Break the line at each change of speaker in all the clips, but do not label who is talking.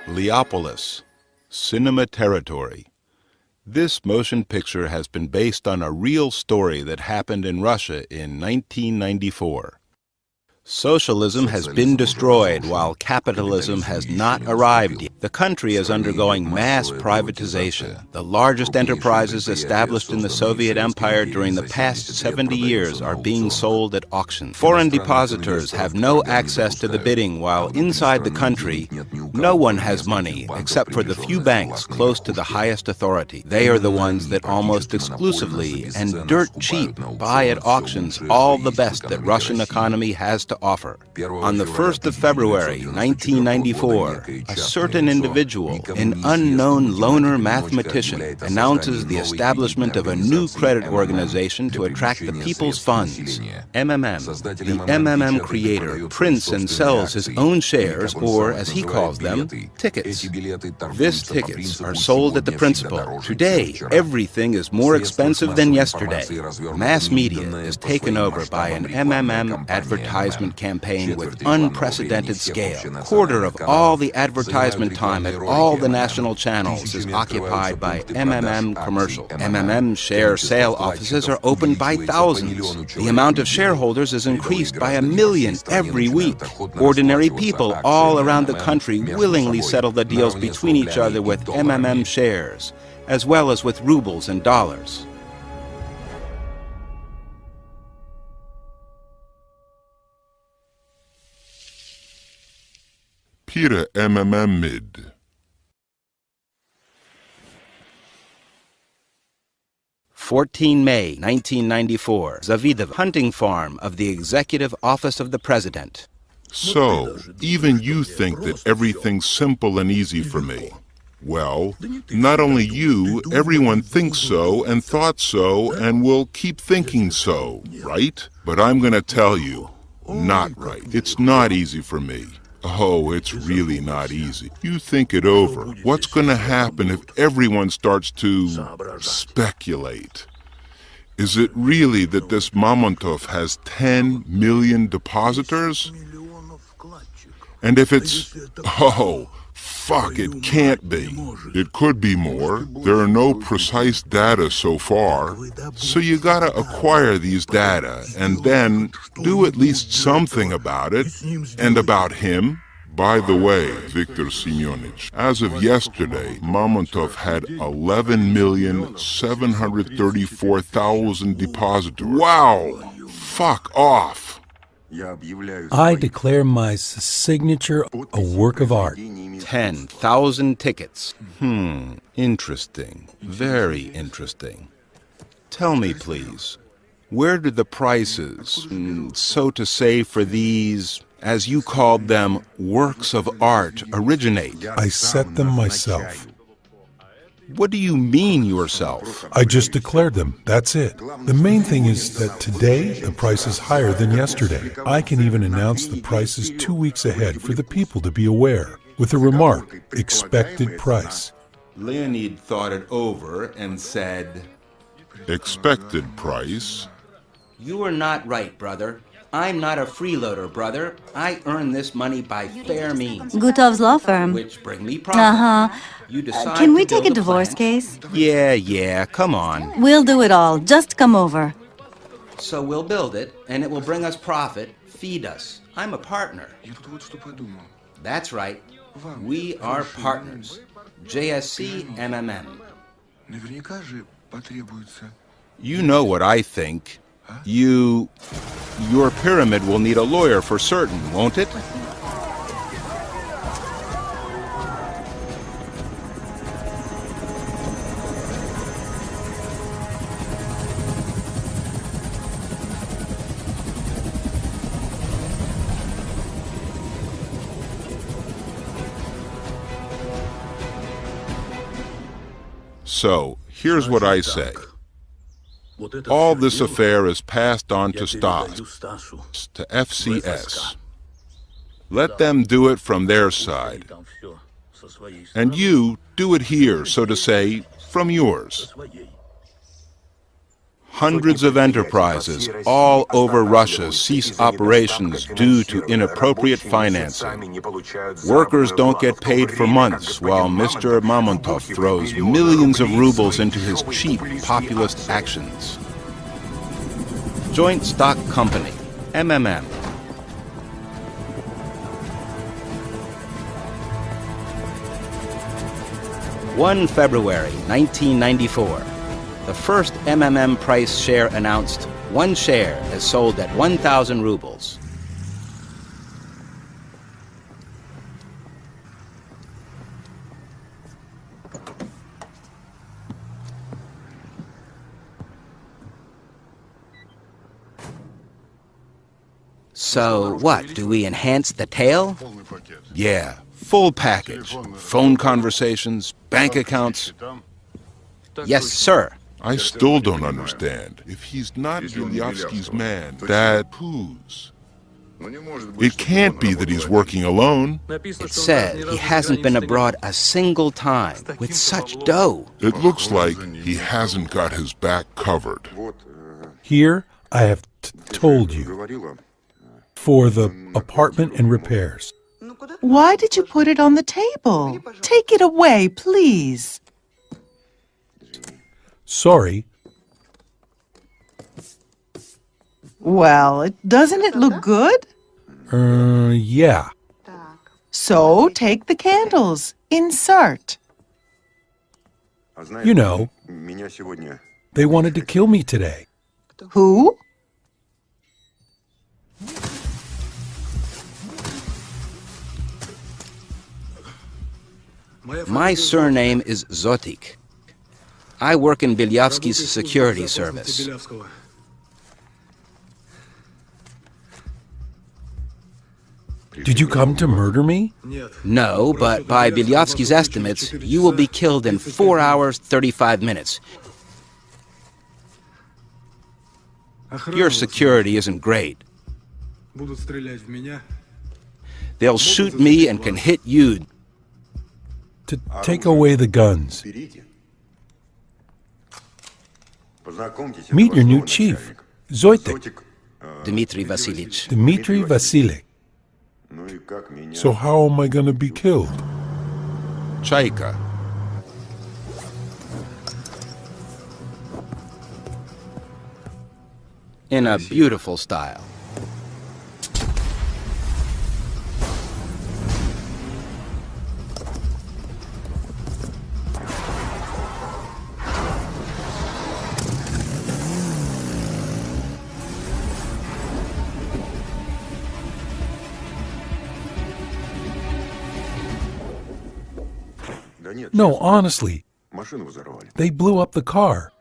Leopolis, cinema territory. This motion picture has been based on a real story that happened in Russia in 1994. Socialism has been destroyed while capitalism has not arrived yet. The country is undergoing mass privatization. The largest enterprises established in the Soviet Empire during the past 70 years are being sold at auction. Foreign depositors have no access to the bidding, while inside the country, no one has money except for the few banks close to the highest authority. They are the ones that almost exclusively and dirt cheap buy at auctions all the best that Russian economy has to offer. On the 1st of February, 1994, a certain individual, an unknown loner mathematician, announces the establishment of a new credit organization to attract the people's funds. MMM. The MMM creator prints and sells his own shares, or as he calls them, tickets. These tickets are sold at the principal. Today, everything is more expensive than yesterday. Mass media is taken over by an MMM advertisement campaign with unprecedented scale. A quarter of all the advertisement time at all the national channels is occupied by MMM commercials. MMM share sale offices are opened by thousands. The amount of shareholders is increased by 1 million every week. Ordinary people all around the country willingly settle the deals between each other with MMM shares, as well as with rubles and dollars.
PiraMMMMid.
14 May 1994, Zavidov, hunting farm of the Executive Office of the President.
So, even you think that everything's simple and easy for me. Well, not only you, everyone thinks so and thought so and will keep thinking so, right? But I'm gonna tell you, not right. It's not easy for me. Oh, it's really not easy. You think it over. What's going to happen if everyone starts to speculate? Is it really that this Mamontov has 10 million depositors? And if it's, oh, fuck, it can't be. It could be more. There are no precise data so far. So you gotta acquire these data and then do at least something about it and about him. By the way, Viktor Semyonovich, as of yesterday, Mamontov had 11,734,000 depositors. Wow! Fuck off!
I declare my signature a work of art.
10,000 tickets. Interesting. Very interesting. Tell me, please, where did the prices, so to say, for these, as you called them, works of art originate?
I set them myself.
What do you mean yourself?
I just declared them, that's it. The main thing is that today the price is higher than yesterday. I can even announce the prices 2 weeks ahead for the people to be aware, with a remark, expected price.
Leonid thought it over and said,
Expected price?
You are not right, brother. I'm not a freeloader, brother. I earn this money by fair means.
Gutov's law firm.
Which bring me profit. You decide
Can we
to build
take a divorce
plant.
case?
Yeah, come on.
We'll do it all. Just come over.
So we'll build it, and it will bring us profit, feed us. I'm a partner. That's right. We are partners. JSC MMM. You know what I think. Your pyramid will need a lawyer for certain, won't it? So, here's what I say.
All this affair is passed on to Stas, to FCS. Let them do it from their side. And you do it here, so to say, from yours.
Hundreds of enterprises all over Russia cease operations due to inappropriate financing. Workers don't get paid for months, while Mr. Mamontov throws millions of rubles into his cheap populist actions. Joint Stock Company, MMM. 1 February 1994. The first MMM price share announced. One share is sold at 1,000 rubles. So what, do we enhance the tail?
Yeah, full package. Phone conversations, bank accounts.
Yes, sir.
I still don't understand. If he's not Bilyavsky's man, that whose? It can't be that he's working alone.
It said he hasn't been abroad a single time with such dough.
It looks like he hasn't got his back covered.
Here, I have told you. For the apartment and repairs.
Why did you put it on the table? Take it away, please.
Sorry.
Well, doesn't it look good?
Yeah.
So take the candles. Insert.
You know, they wanted to kill me today.
Who?
My surname is Zotik. I work in Bilyavsky's security service.
Did you come to murder me?
No, but by Bilyavsky's estimates, you will be killed in 4 hours, 35 minutes. Your security isn't great. They'll shoot me and can hit you.
To take away the guns. Meet your new chief, Zoitek.
Dmitry Vasilyich.
Dmitry Vasilyich. So how am I going to be killed?
Chaika.
In a beautiful style.
No, honestly, they blew up the car.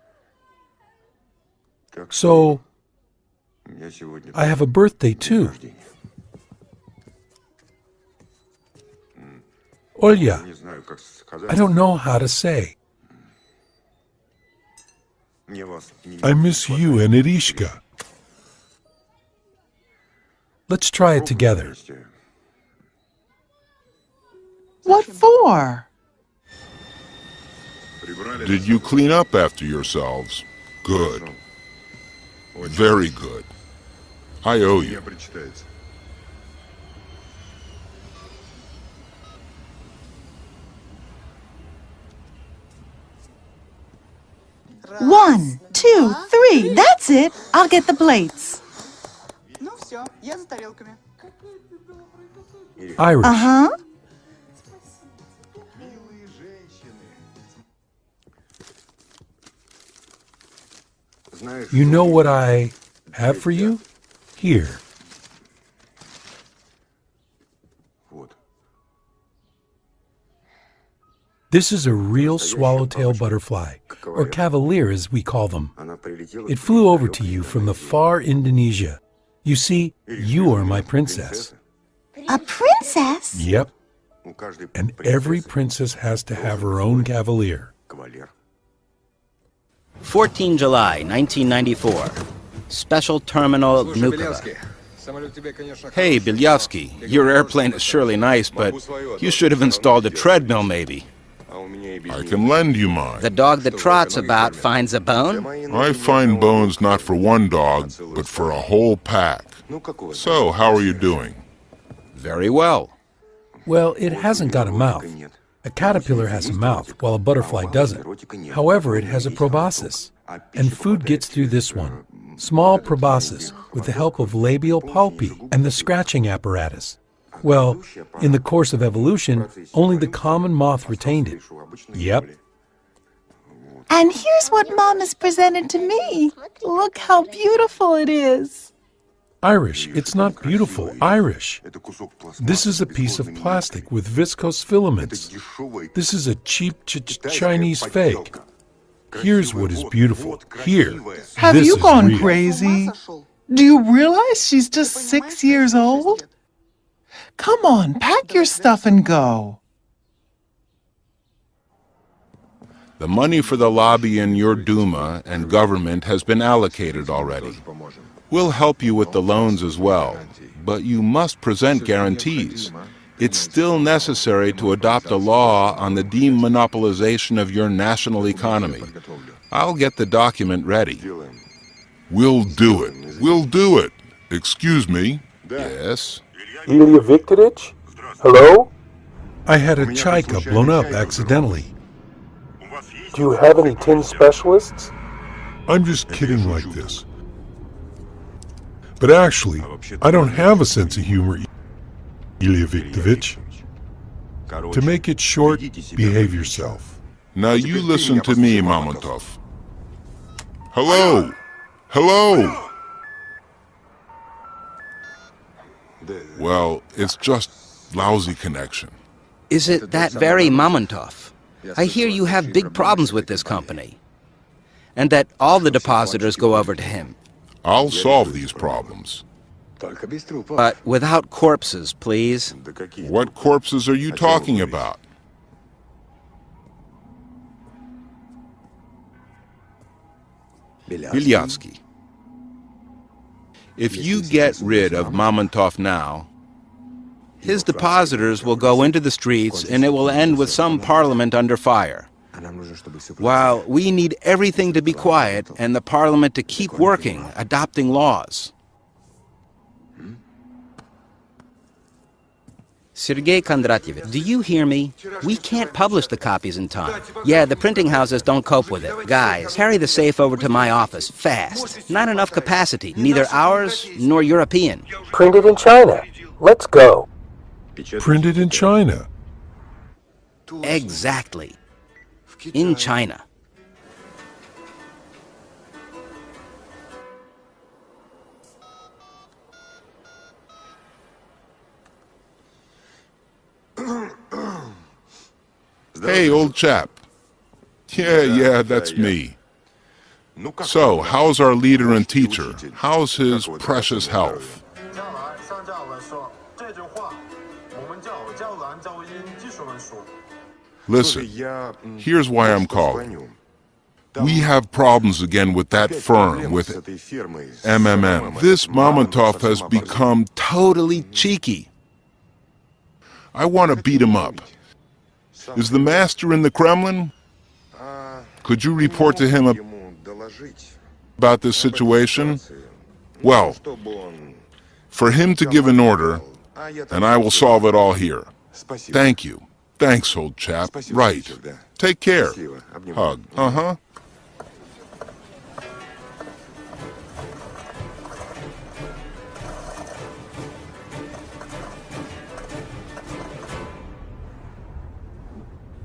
So, I have a birthday too. Olya, I don't know how to say. I miss you and Irishka. Let's try it together.
What for?
Did you clean up after yourselves? Good. Very good. I owe you.
One, two, three. That's it. I'll get the plates.
Irish.
Uh-huh.
You know what I have for you? Here. This is a real swallowtail butterfly, or cavalier as we call them. It flew over to you from the far Indonesia. You see, you are my princess.
A princess?
Yep. And every princess has to have her own cavalier.
14 July 1994. Special Terminal Vnukovo.
Hey, Belyavsky, your airplane is surely nice, but you should have installed a treadmill maybe.
I can lend you mine.
The dog that trots about finds a bone?
I find bones not for one dog, but for a whole pack. So, how are you doing?
Very well.
Well, it hasn't got a mouth. A caterpillar has a mouth, while a butterfly doesn't. However, it has a proboscis, and food gets through this one. Small proboscis, with the help of labial palpi and the scratching apparatus. Well, in the course of evolution, only the common moth retained it. Yep.
And here's what Mom has presented to me. Look how beautiful it is.
Irish, it's not beautiful, Irish. This is a piece of plastic with viscose filaments. This is a cheap Chinese fake. Here's what is beautiful. Here.
Have
This
you
is
gone
real.
crazy? Do you realize she's just 6 years old? Come on, pack your stuff and go.
The money for the lobby in your Duma and government has been allocated already. We'll help you with the loans as well, but you must present guarantees. It's still necessary to adopt a law on the demonopolization of your national economy. I'll get the document ready.
We'll do it. We'll do it. Excuse me.
Yes?
Ilya Viktorovich? Hello?
I had a chaika blown up accidentally.
Do you have any tin specialists?
I'm just kidding like this. But actually, I don't have a sense of humor, Ilya Viktorovich. To make it short, behave yourself.
Now you listen to me, Mamontov. Hello! Hello! Well, it's just lousy connection.
Is it that very Mamontov? I hear you have big problems with this company. And that all the depositors go over to him.
I'll solve these problems.
But without corpses, please.
What corpses are you talking about?
Belyavsky. If you get rid of Mamontov now, his depositors will go into the streets and it will end with some parliament under fire. While we need everything to be quiet and the parliament to keep working, adopting laws.
Sergei Kondratyevich, do you hear me? We can't publish the copies in time. Yeah, the printing houses don't cope with it. Guys, carry the safe over to my office, fast. Not enough capacity, neither ours nor European.
Print it in China. Let's go.
Printed in China.
Exactly. In China.
Hey, old chap. Yeah, that's me. So, how's our leader and teacher? How's his precious health? Listen, here's why I'm calling. We have problems again with that firm, with MMM. This Mamontov has become
Totally cheeky.
I want to beat him up. Is the master in the Kremlin? Could you report to him about this situation? Well, for him to give an order, and I will solve it all here. Thank you. Thanks, old chap. Right. Take care. Hug. Uh-huh.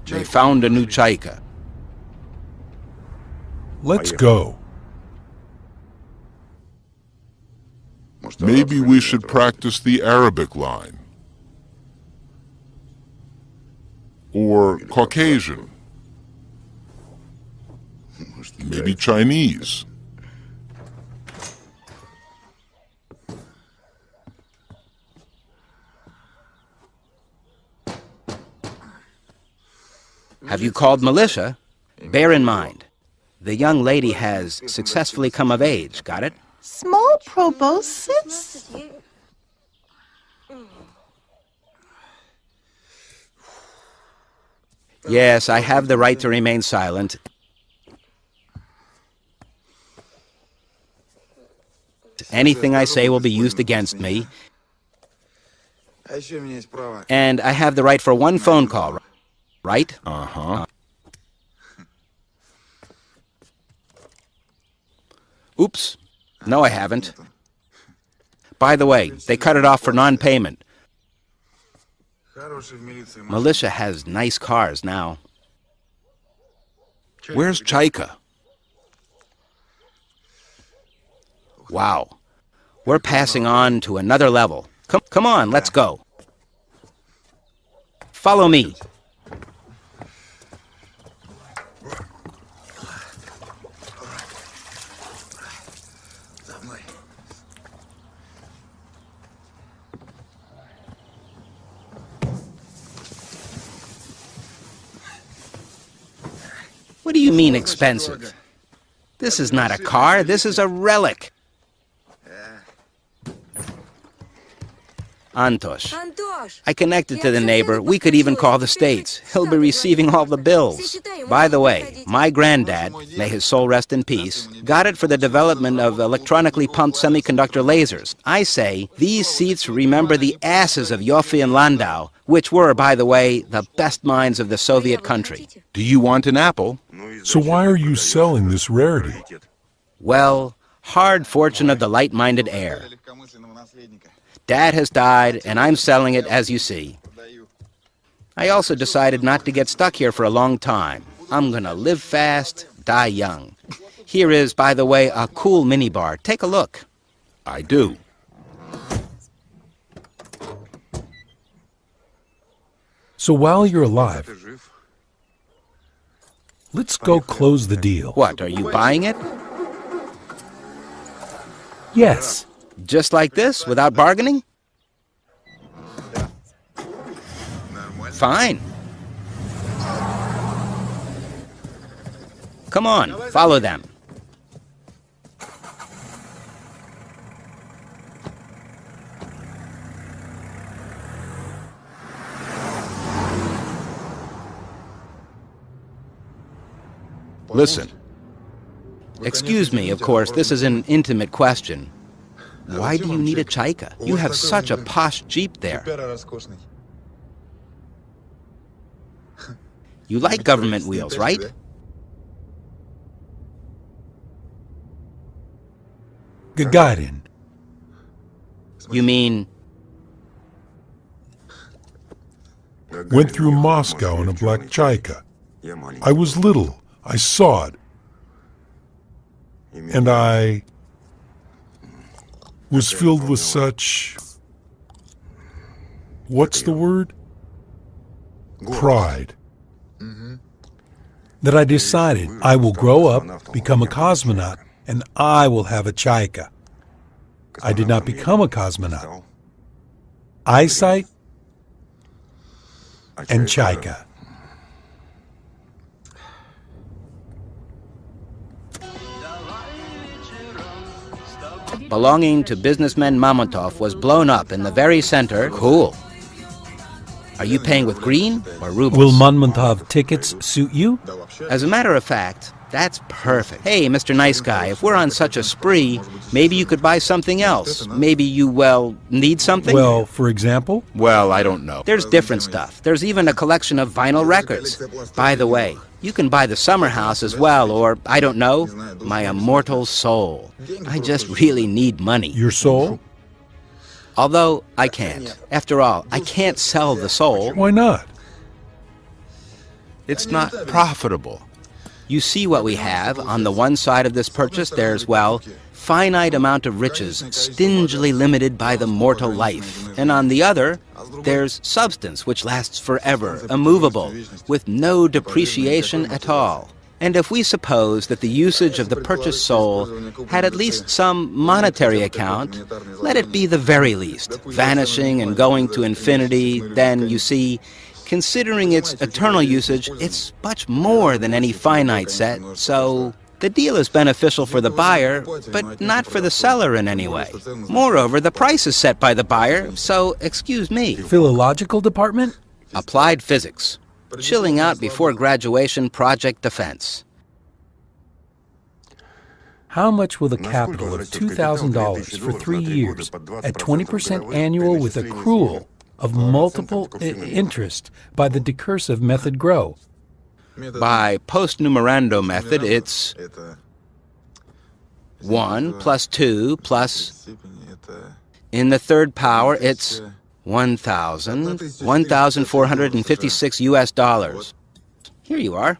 They found a new chaika.
Let's go.
Maybe we should practice the Arabic line. Or Caucasian. Maybe Chinese.
Have you called militia? Bear in mind, The young lady has successfully come of age. Got it?
Small proboscis?
Yes, I have the right to remain silent. Anything I say will be used against me. And I have the right for one phone call, right?
Uh-huh.
Oops. No, I haven't. By the way, they cut it off for non-payment. Militia has nice cars now.
Where's Chaika?
Wow. We're passing on to another level. Come on, let's go. Follow me. What do you mean expensive? This is not a car, this is a relic. Antosh. I connected to the neighbor. We could even call the States. He'll be receiving all the bills. By the way, my granddad, may his soul rest in peace, got it for the development of electronically pumped semiconductor lasers. I say, these seats remember the asses of Yoffe and Landau, which were, by the way, the best minds of the Soviet country.
Do you want an apple?
So why are you selling this rarity?
Well, hard fortune of the light-minded heir. Dad has died, and I'm selling it, as you see. I also decided not to get stuck here for a long time. I'm gonna live fast, die young. Here is, by the way, a cool minibar. Take a look.
I do.
So while you're alive, let's go close the deal.
What, are you buying it?
Yes.
Just like this, without bargaining? Fine. Come on, follow them.
Listen.
Excuse me, of course, this is an intimate question. Why do you need a Chaika? You have such a posh Jeep there. You like government wheels, right?
Gagarin.
You mean...
Went through Moscow in a black Chaika. I was little. I saw it. And I was filled with such... What's the word? Pride. That I decided I will grow up, become a cosmonaut, and I will have a Chaika. I did not become a cosmonaut. Eyesight and Chaika.
Belonging to businessman Mamontov was blown up in the very center. Cool. Are you paying with green or rubles?
Will Mamontov tickets suit you?
As a matter of fact, that's perfect. Hey, Mr. Nice Guy, if we're on such a spree, maybe you could buy something else. Maybe you, well, need something?
Well, for example?
Well, I don't know.
There's different stuff. There's even a collection of vinyl records. By the way, you can buy the summer house as well, or, I don't know, my immortal soul. I just really need money.
Your soul?
Although, I can't. After all, I can't sell the soul.
Why not?
It's not profitable.
You see what we have. On the one side of this purchase, there's, well, finite amount of riches, stingily limited by the mortal life. And on the other, there's substance, which lasts forever, immovable, with no depreciation at all. And if we suppose that the usage of the purchased soul had at least some monetary account, let it be the very least, vanishing and going to infinity, then, you see, considering its eternal usage, it's much more than any finite set, so The deal is beneficial for the buyer, but not for the seller in any way. Moreover, the price is set by the buyer, so excuse me.
Philological department?
Applied physics. Chilling out before graduation project defense.
How much will the capital of $2,000 for 3 years at 20% annual with accrual of multiple interest by the decursive method grow?
By post-numerando method, it's 1 plus 2 plus... In the third power, it's 1,456 US dollars. Here you are.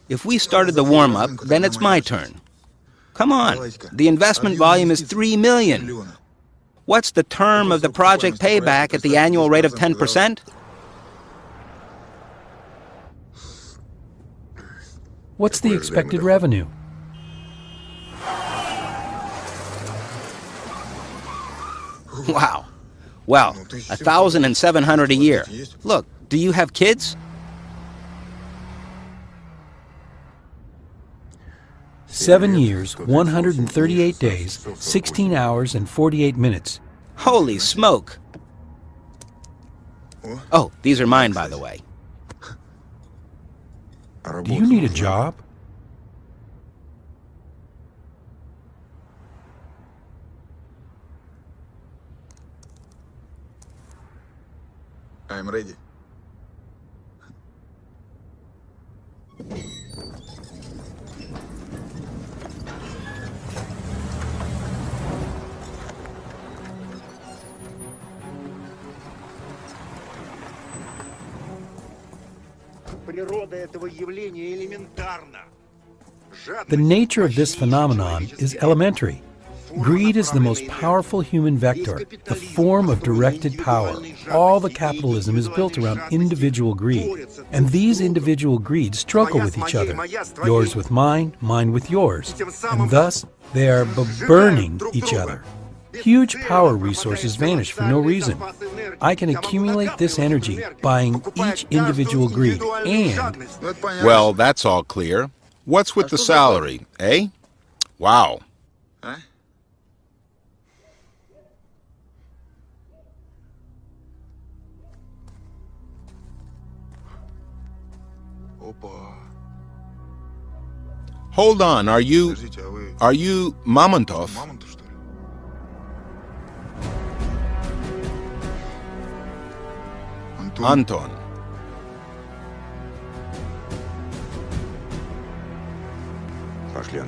If we started the warm-up, then it's my turn. Come on. The investment volume is 3 million. What's the term of the project payback at the annual rate of 10%?
What's the expected revenue?
Wow. Well, 1,700 a year. Look, do you have kids?
7 years, 138 days, 16 hours, and 48 minutes.
Holy smoke! Oh, these are mine, by the way.
Do you need a job?
I'm ready.
The nature of this phenomenon is elementary. Greed is the most powerful human vector, the form of directed power. All the capitalism is built around individual greed, and these individual greeds struggle with each other, yours with mine, mine with yours, and thus they are burning each other. Huge power resources vanish for no reason. I can accumulate this energy, buying each individual greed, and...
Well, that's all clear. What's with the salary, eh? Wow. Hold on, are you Mamontov? Anton.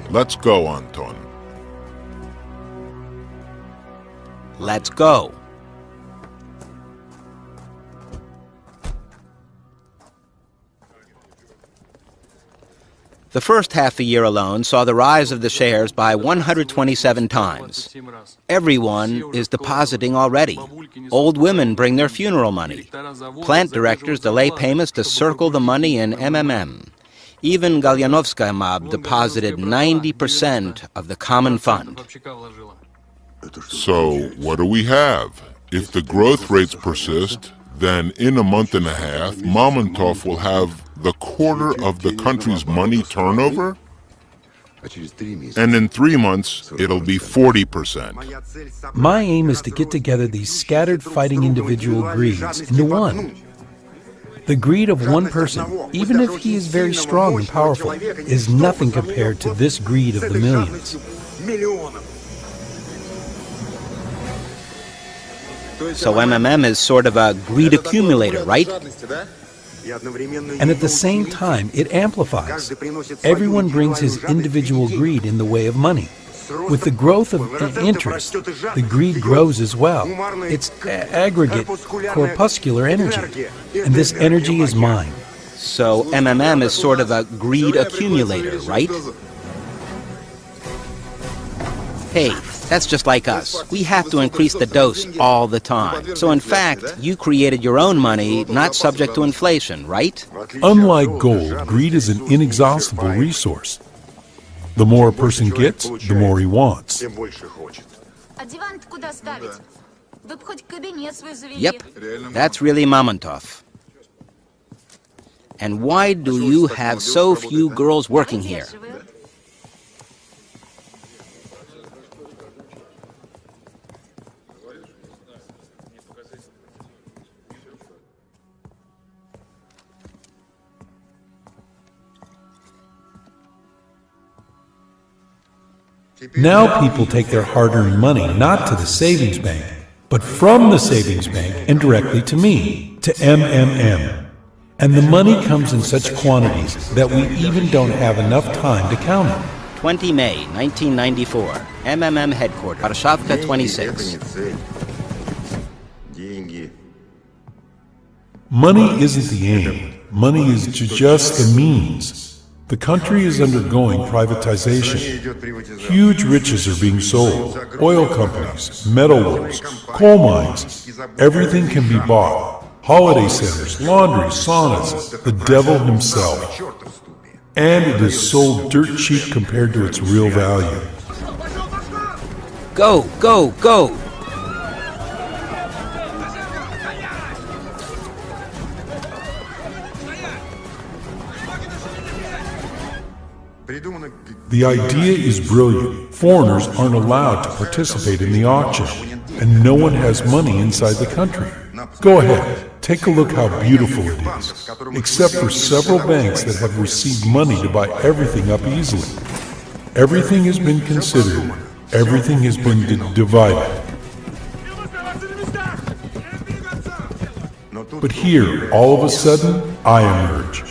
Let's go, Anton.
Let's go. The first half a year alone saw the rise of the shares by 127 times. Everyone is depositing already. Old women bring their funeral money. Plant directors delay payments to circle the money in MMM. Even Galyanovskaya mob deposited 90% of the common fund.
So, what do we have? If the growth rates persist, then in a month and a half, Mamontov will have the quarter of the country's money turnover? And in 3 months, it'll be 40%.
My aim is to get together these scattered fighting individual greeds into one. The greed of one person, even if he is very strong and powerful, is nothing compared to this greed of the millions.
So MMM is sort of a greed accumulator, right?
And at the same time, it amplifies. Everyone brings his individual greed in the way of money. With the growth of interest, the greed grows as well. It's aggregate, corpuscular energy. And this energy is mine.
So MMM is sort of a greed accumulator, right? Hey, that's just like us. We have to increase the dose all the time. So in fact, you created your own money, not subject to inflation, right?
Unlike gold, greed is an inexhaustible resource. The more a person gets, the more he wants.
Yep, that's really Mamontov. And why do you have so few girls working here?
Now people take their hard-earned money not to the savings bank, but from the savings bank and directly to me, to MMM. And the money comes in such quantities that we even don't have enough time to count it.
20 May 1994, MMM headquarters, Warszawka 26.
Money isn't the aim. Money is just the means. The country is undergoing privatization. Huge riches are being sold. Oil companies, metal works, coal mines. Everything can be bought. Holiday centers, laundry, saunas, the devil himself. And it is sold dirt cheap compared to its real value.
Go, go, go!
The idea is brilliant. Foreigners aren't allowed to participate in the auction, and no one has money inside the country. Go ahead, take a look how beautiful it is, except for several banks that have received money to buy everything up easily. Everything has been considered. Everything has been divided. But here, all of a sudden, I emerge.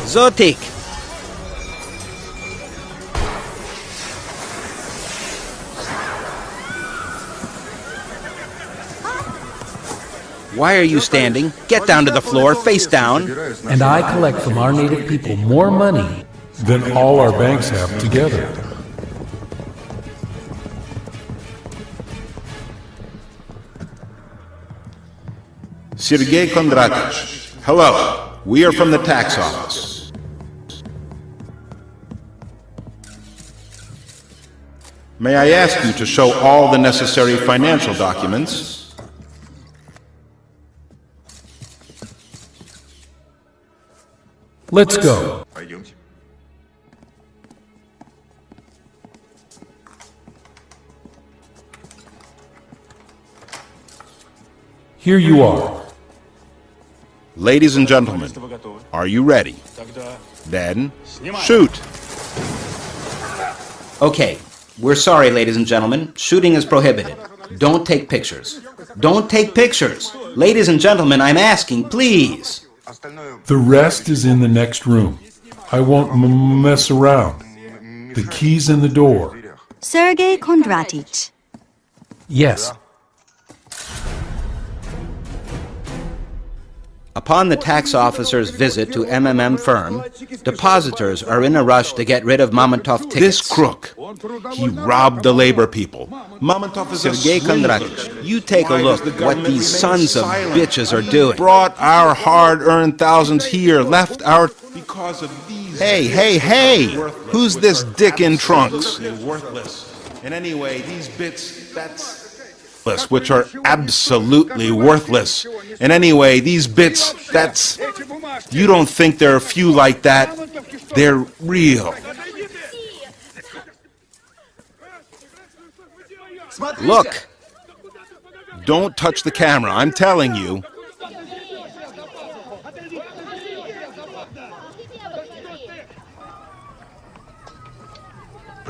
Zotik! Why are you standing? Get down to the floor, face down.
And I collect from our native people more money
than all our banks have together.
Sergei Kondratich. Hello. We are from the tax office. May I ask you to show all the necessary financial documents?
Let's go. Here you are.
Ladies and gentlemen, are you ready? Then, shoot!
Okay, we're sorry, ladies and gentlemen. Shooting is prohibited. Don't take pictures. Don't take pictures! Ladies and gentlemen, I'm asking, please!
The rest is in the next room. I won't mess around. The key's in the door.
Sergei Kondratich.
Yes.
Upon the tax officer's visit to MMM firm, depositors are in a rush to get rid of Mamontov tickets.
This crook, he robbed the labor people. Mamontov is
Sergei Kondratich, you take a look what these sons of bitches are doing.
Brought our hard-earned thousands here, left our... Because of these... Hey! Who's this dick in trunks? Worthless. And anyway, these bits, that's... which are absolutely worthless. And anyway, these bits, that's... You don't think there are a few like that? They're real.
Look!
Don't touch the camera, I'm telling you.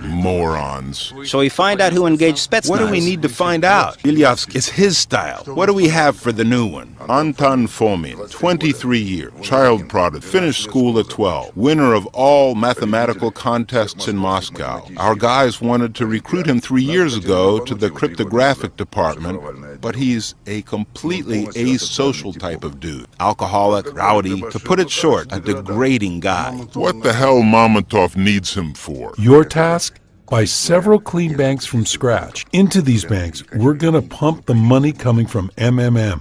Morons.
So we find out who engaged Spetsnaz.
What do we need to find out? Ilyovsky is his style. What do we have for the new one?
Anton Fomin, 23 years, child prodigy, finished school at 12, winner of all mathematical contests in Moscow. Our guys wanted to recruit him 3 years ago to the cryptographic department, but he's a completely asocial type of dude. Alcoholic, rowdy, to put it short, a degrading guy. What the hell Mamontov needs him for?
Your task? Buy several clean banks from scratch. Into these banks, we're going to pump the money coming from MMM.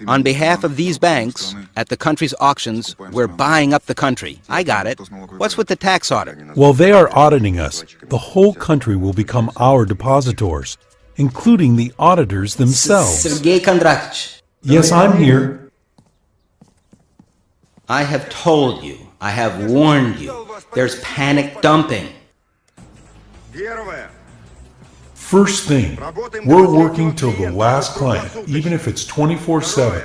On behalf of these banks, at the country's auctions, we're buying up the country. I got it. What's with the tax audit?
While they are auditing us, the whole country will become our depositors. including the auditors themselves.
Sergei Kondratich,
Yes, I'm here.
I have told you, I have warned you, there's panic dumping.
First thing, we're working till the last client, even if it's 24/7.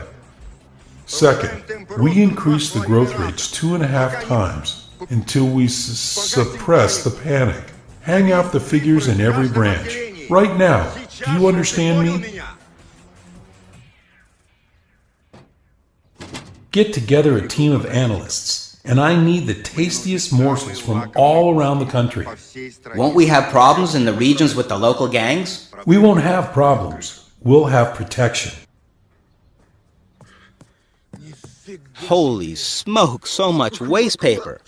Second, we increase the growth rates 2.5 times until we suppress the panic. Hang out the figures in every branch. Right now, do you understand me? Get together a team of analysts, and I need the tastiest morsels from all around the country.
Won't we have problems in the regions with the local gangs?
We won't have problems. We'll have protection.
Holy smoke, so much waste paper.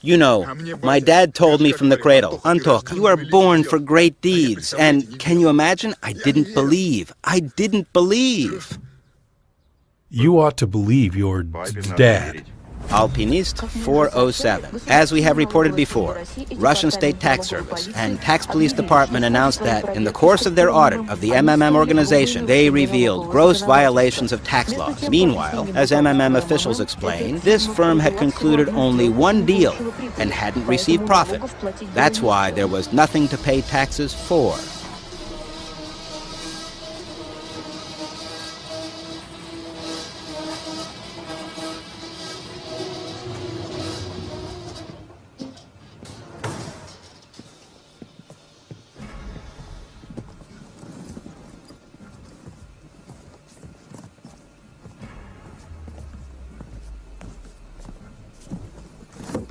You know, my dad told me from the cradle, Antok, you are born for great deeds. And can you imagine? I didn't believe. I didn't believe.
You ought to believe your dad.
Alpinist 407. As we have reported before, Russian State Tax Service and Tax Police Department announced that in the course of their audit of the MMM organization, they revealed gross violations of tax laws. Meanwhile, as MMM officials explained, this firm had concluded only one deal and hadn't received profit. That's why there was nothing to pay taxes for.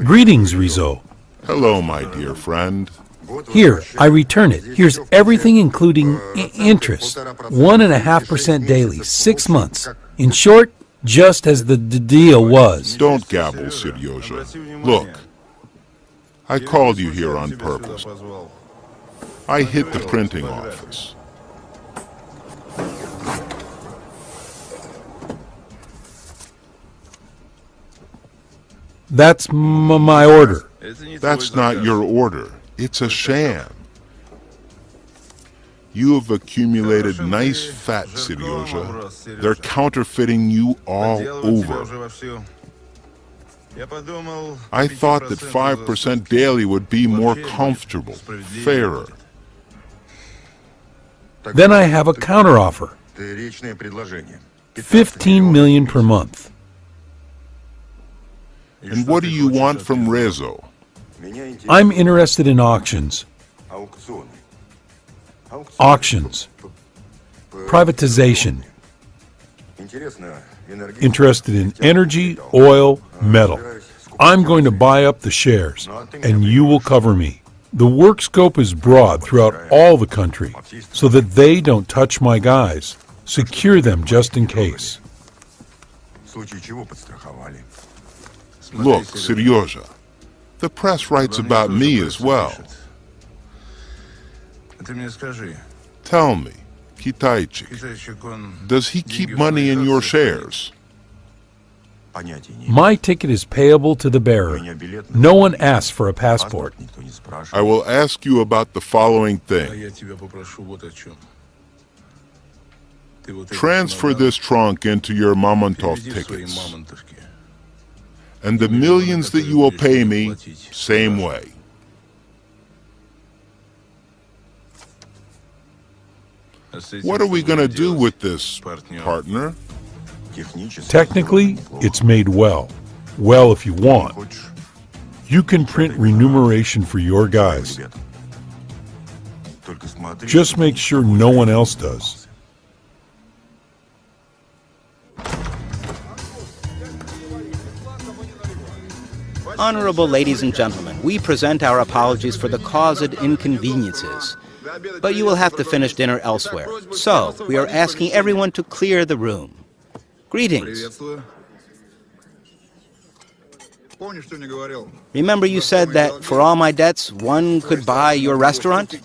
Greetings, Rizzo.
Hello, my dear friend.
Here, I return it. Here's everything including interest. 1.5% daily, 6 months. In short, just as the deal was.
Don't gabble, Seryoja. Look, I called you here on purpose. I hit the printing office.
That's my order.
That's not your order. It's a sham. You have accumulated nice fat, Seryoja. They're counterfeiting you all over. I thought that 5% daily would be more comfortable, fairer.
Then I have a counteroffer. 15 million per month.
And what do you want from Rezo?
I'm interested in auctions. Auctions. Privatization. Interested in energy, oil, metal. I'm going to buy up the shares, and you will cover me. The work scope is broad throughout all the country, so that they don't touch my guys. Secure them just in case.
Look, Seryoja, the press writes about me as well. Tell me, Kitaichik, does he keep money in your shares?
My ticket is payable to the bearer. No one asks for a passport.
I will ask you about the following thing. Transfer this trunk into your Mamontov tickets. And the millions that you will pay me, same way. What are we going to do with this, partner?
Technically, it's made well. Well, if you want. You can print remuneration for your guys. Just make sure no one else does.
Honorable ladies and gentlemen, we present our apologies for the caused inconveniences. But you will have to finish dinner elsewhere. So, we are asking everyone to clear the room. Greetings. Remember you said that for all my debts, one could buy your restaurant?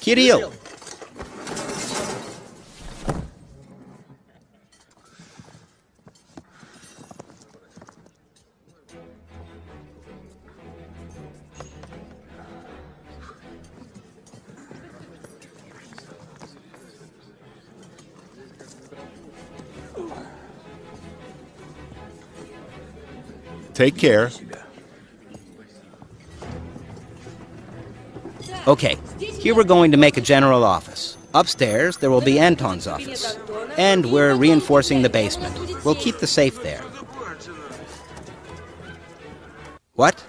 Kirill.
Take care.
Okay, here we're going to make a general office. Upstairs, there will be Anton's office. And we're reinforcing the basement. We'll keep the safe there. What?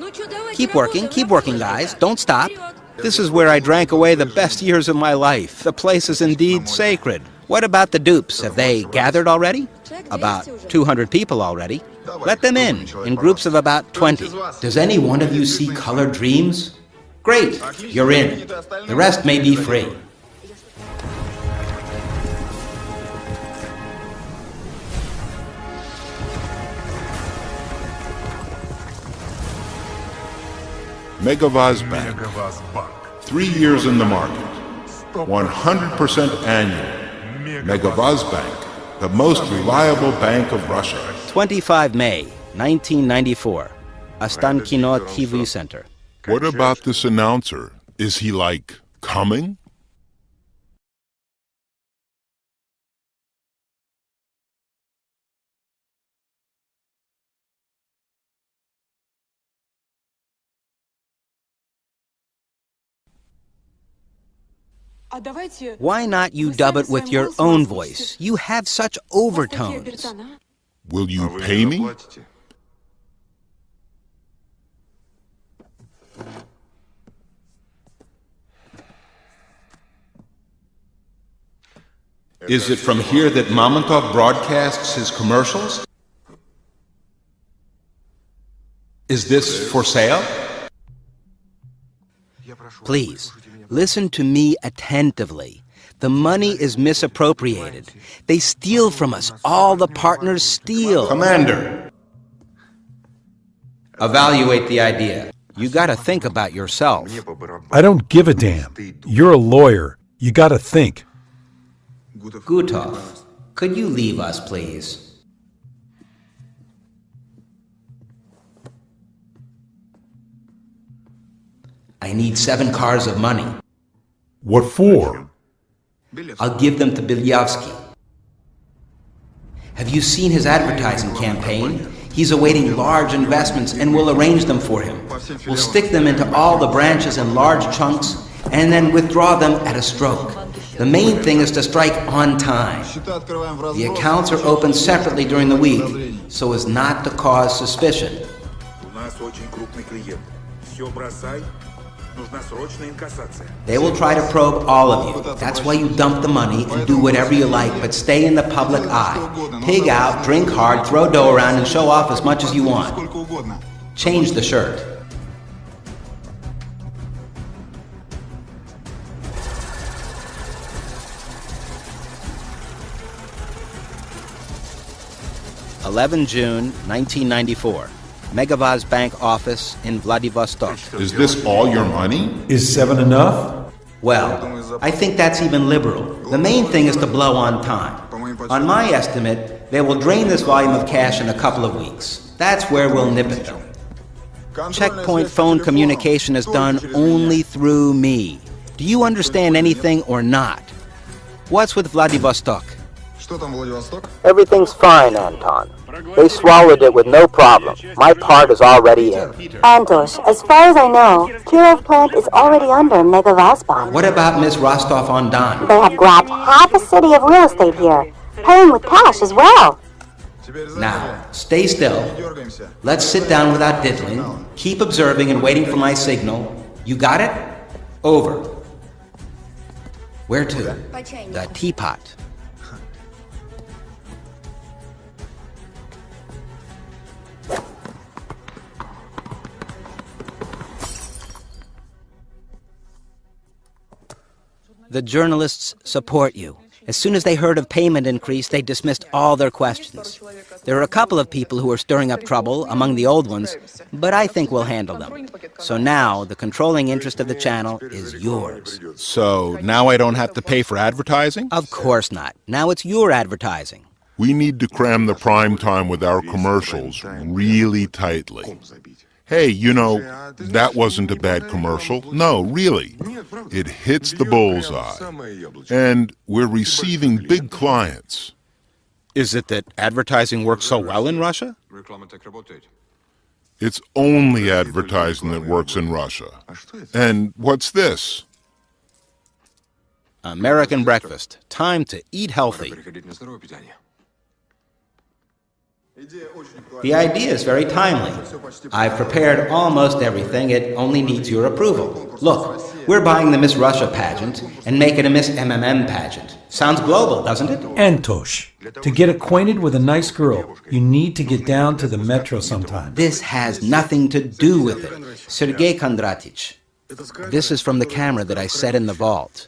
Keep working, guys. Don't stop. This is where I drank away the best years of my life. The place is indeed sacred. What about the dupes? Have they gathered already? About 200 people already. Let them in groups of about 20. Does any one of you see colored dreams? Great, you're in. The rest may be free.
Megavaz Bank. 3 years in the market. 100% annual. Megavaz Bank, the most reliable bank of Russia.
25 May, 1994. Ostankino TV Center.
What about this announcer? Is he, like, coming?
Why not you dub it with your own voice? You have such overtones.
Will you pay me?
Is it from here that Mamontov broadcasts his commercials? Is this for sale?
Please, listen to me attentively. The money is misappropriated. They steal from us. All the partners steal.
Commander, evaluate the idea.
You gotta think about yourself.
I don't give a damn. You're a lawyer. You gotta think.
Gutov, could you leave us, please? I need 7 cars of money.
What for?
I'll give them to Bilyavsky. Have you seen his advertising campaign? He's awaiting large investments and we'll arrange them for him. We'll stick them into all the branches in large chunks and then withdraw them at a stroke. The main thing is to strike on time. The accounts are opened separately during the week so as not to cause suspicion. They will try to probe all of you. That's why you dump the money and do whatever you like, but stay in the public eye. Pig out, drink hard, throw dough around, and show off as much as you want. Change the shirt. June 1994. Megavaz Bank office in Vladivostok.
Is this all your money?
Is 7 enough?
Well, I think that's even liberal. The main thing is to blow on time. On my estimate, they will drain this volume of cash in a couple of weeks. That's where we'll nip it them. Checkpoint phone communication is done only through me. Do you understand anything or not? What's with Vladivostok?
Everything's fine, Anton. They swallowed it with no problem. My part is already in.
Antosh, as far as I know, Kirov plant is already under Megavazban.
What about Miss Rostov-on-Don?
They have grabbed half a city of real estate here, paying with cash as well.
Now, stay still. Let's sit down without diddling. Keep observing and waiting for my signal. You got it? Over. Where to? The teapot. The journalists support you. As soon as they heard of payment increase, they dismissed all their questions. There are a couple of people who are stirring up trouble among the old ones, but I think we'll handle them. So now, the controlling interest of the channel is yours.
So now I don't have to pay for advertising?
Of course not. Now it's your advertising.
We need to cram the prime time with our commercials really tightly. Hey, you know, that wasn't a bad commercial. No, really. It hits the bullseye. And we're receiving big clients.
Is it that advertising works so well in Russia?
It's only advertising that works in Russia. And what's this?
American breakfast. Time to eat healthy. The idea is very timely. I've prepared almost everything. It only needs your approval. Look, we're buying the Miss Russia pageant and make it a Miss MMM pageant. Sounds global, doesn't it?
Antosh, to get acquainted with a nice girl, you need to get down to the metro sometime.
This has nothing to do with it. Sergei Kondratich. This is from the camera that I set in the vault.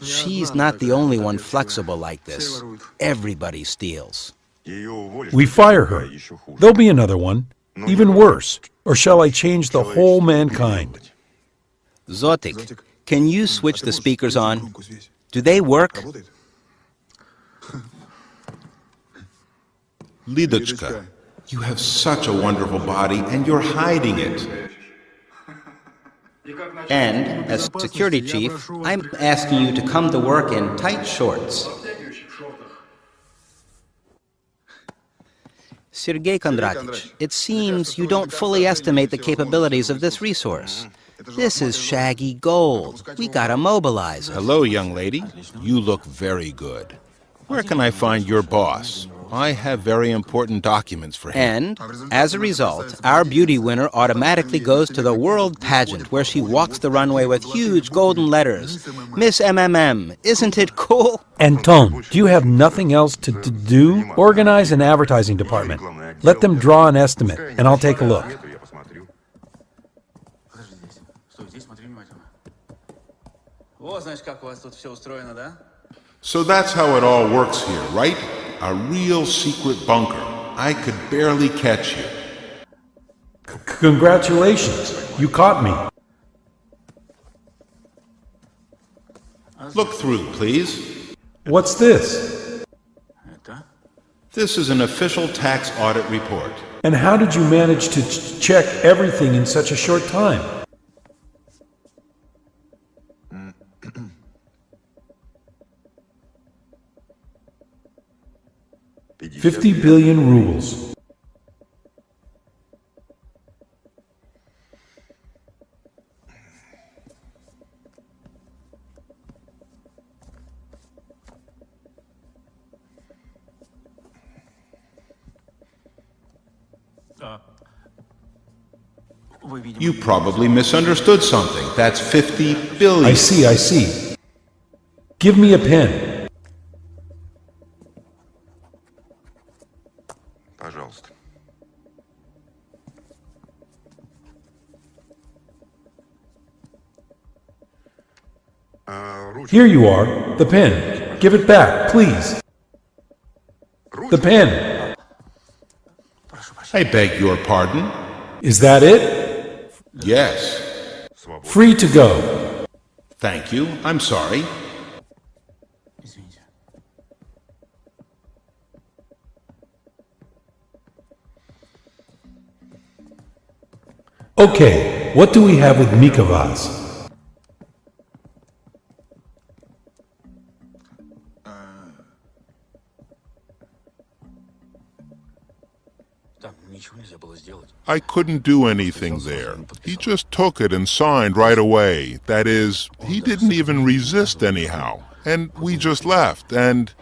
She's not the only one flexible like this. Everybody steals.
We fire her. There'll be another one, even worse. Or shall I change the whole mankind?
Zotik, can you switch the speakers on? Do they work?
Lidochka, you have such a wonderful body and you're hiding it.
And, as security chief, I'm asking you to come to work in tight shorts. Sergei Kondratich, it seems you don't fully estimate the capabilities of this resource. This is shaggy gold. We gotta mobilize it.
Hello, young lady. You look very good. Where can I find your boss? I have very important documents for him.
And, as a result, our beauty winner automatically goes to the world pageant where she walks the runway with huge golden letters. Miss MMM, isn't it cool?
Anton, do you have nothing else to do? Organize an advertising department. Let them draw an estimate, and I'll take a look.
So that's how it all works here, right? A real secret bunker. I could barely catch you.
Congratulations, you caught me.
Look through, please.
What's this?
This is an official tax audit report.
And how did you manage to check everything in such a short time? $50 billion rubles.
You probably misunderstood something. That's 50 billion.
I see. Give me a pen. Here you are, the pen. Give it back, please. The pen.
I beg your pardon?
Is that it?
Yes.
Free to go.
Thank you. I'm sorry.
Okay, what do we have with Mikavaz?
I couldn't do anything there. He just took it and signed right away. That is, he didn't even resist anyhow. And we just left, and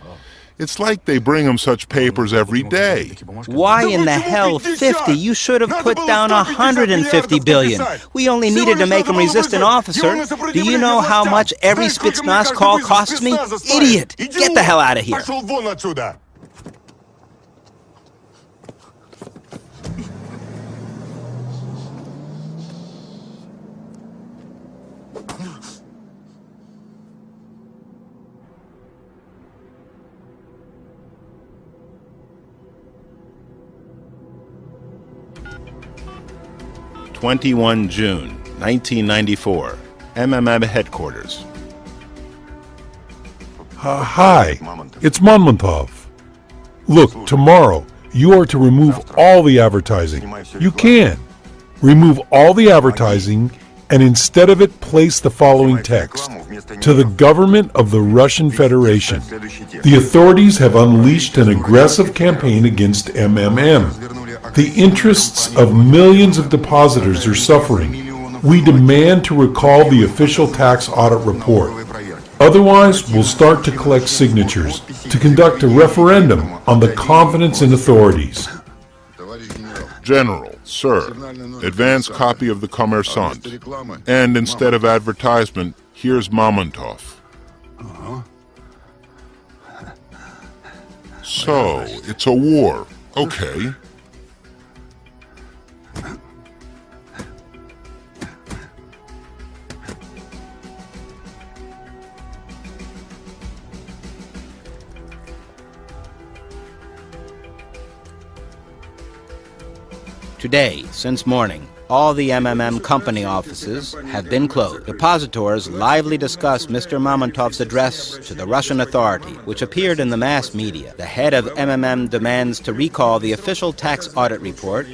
it's like they bring him such papers every day.
Why in the hell 50? You should have put down 150 billion. We only needed to make him resist an officer. Do you know how much every Spetsnaz call costs me? Idiot! Get the hell out of here.
June 1994, MMM headquarters.
Hi, it's Monmontov. Look, tomorrow you are to remove all the advertising. You can. Remove all the advertising and instead of it place the following text: to the government of the Russian Federation. The authorities have unleashed an aggressive campaign against MMM. The interests of millions of depositors are suffering. We demand to recall the official tax audit report. Otherwise, we'll start to collect signatures to conduct a referendum on the confidence in authorities.
General, sir, advance copy of the Kommersant. And instead of advertisement, here's Mamontov. So, it's a war. Okay.
Today, since morning, all the MMM company offices have been closed. Depositors lively discuss Mr. Mamontov's address to the Russian authority, which appeared in the mass media. The head of MMM demands to recall the official tax audit report,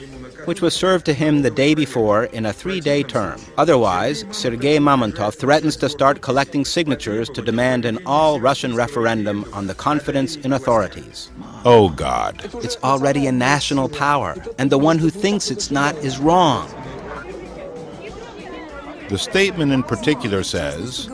which was served to him the day before in a 3-day term. Otherwise, Sergei Mamontov threatens to start collecting signatures to demand an all-Russian referendum on the confidence in authorities.
Oh, God.
It's already a national power, and the one who thinks it's not is wrong.
The statement in particular says,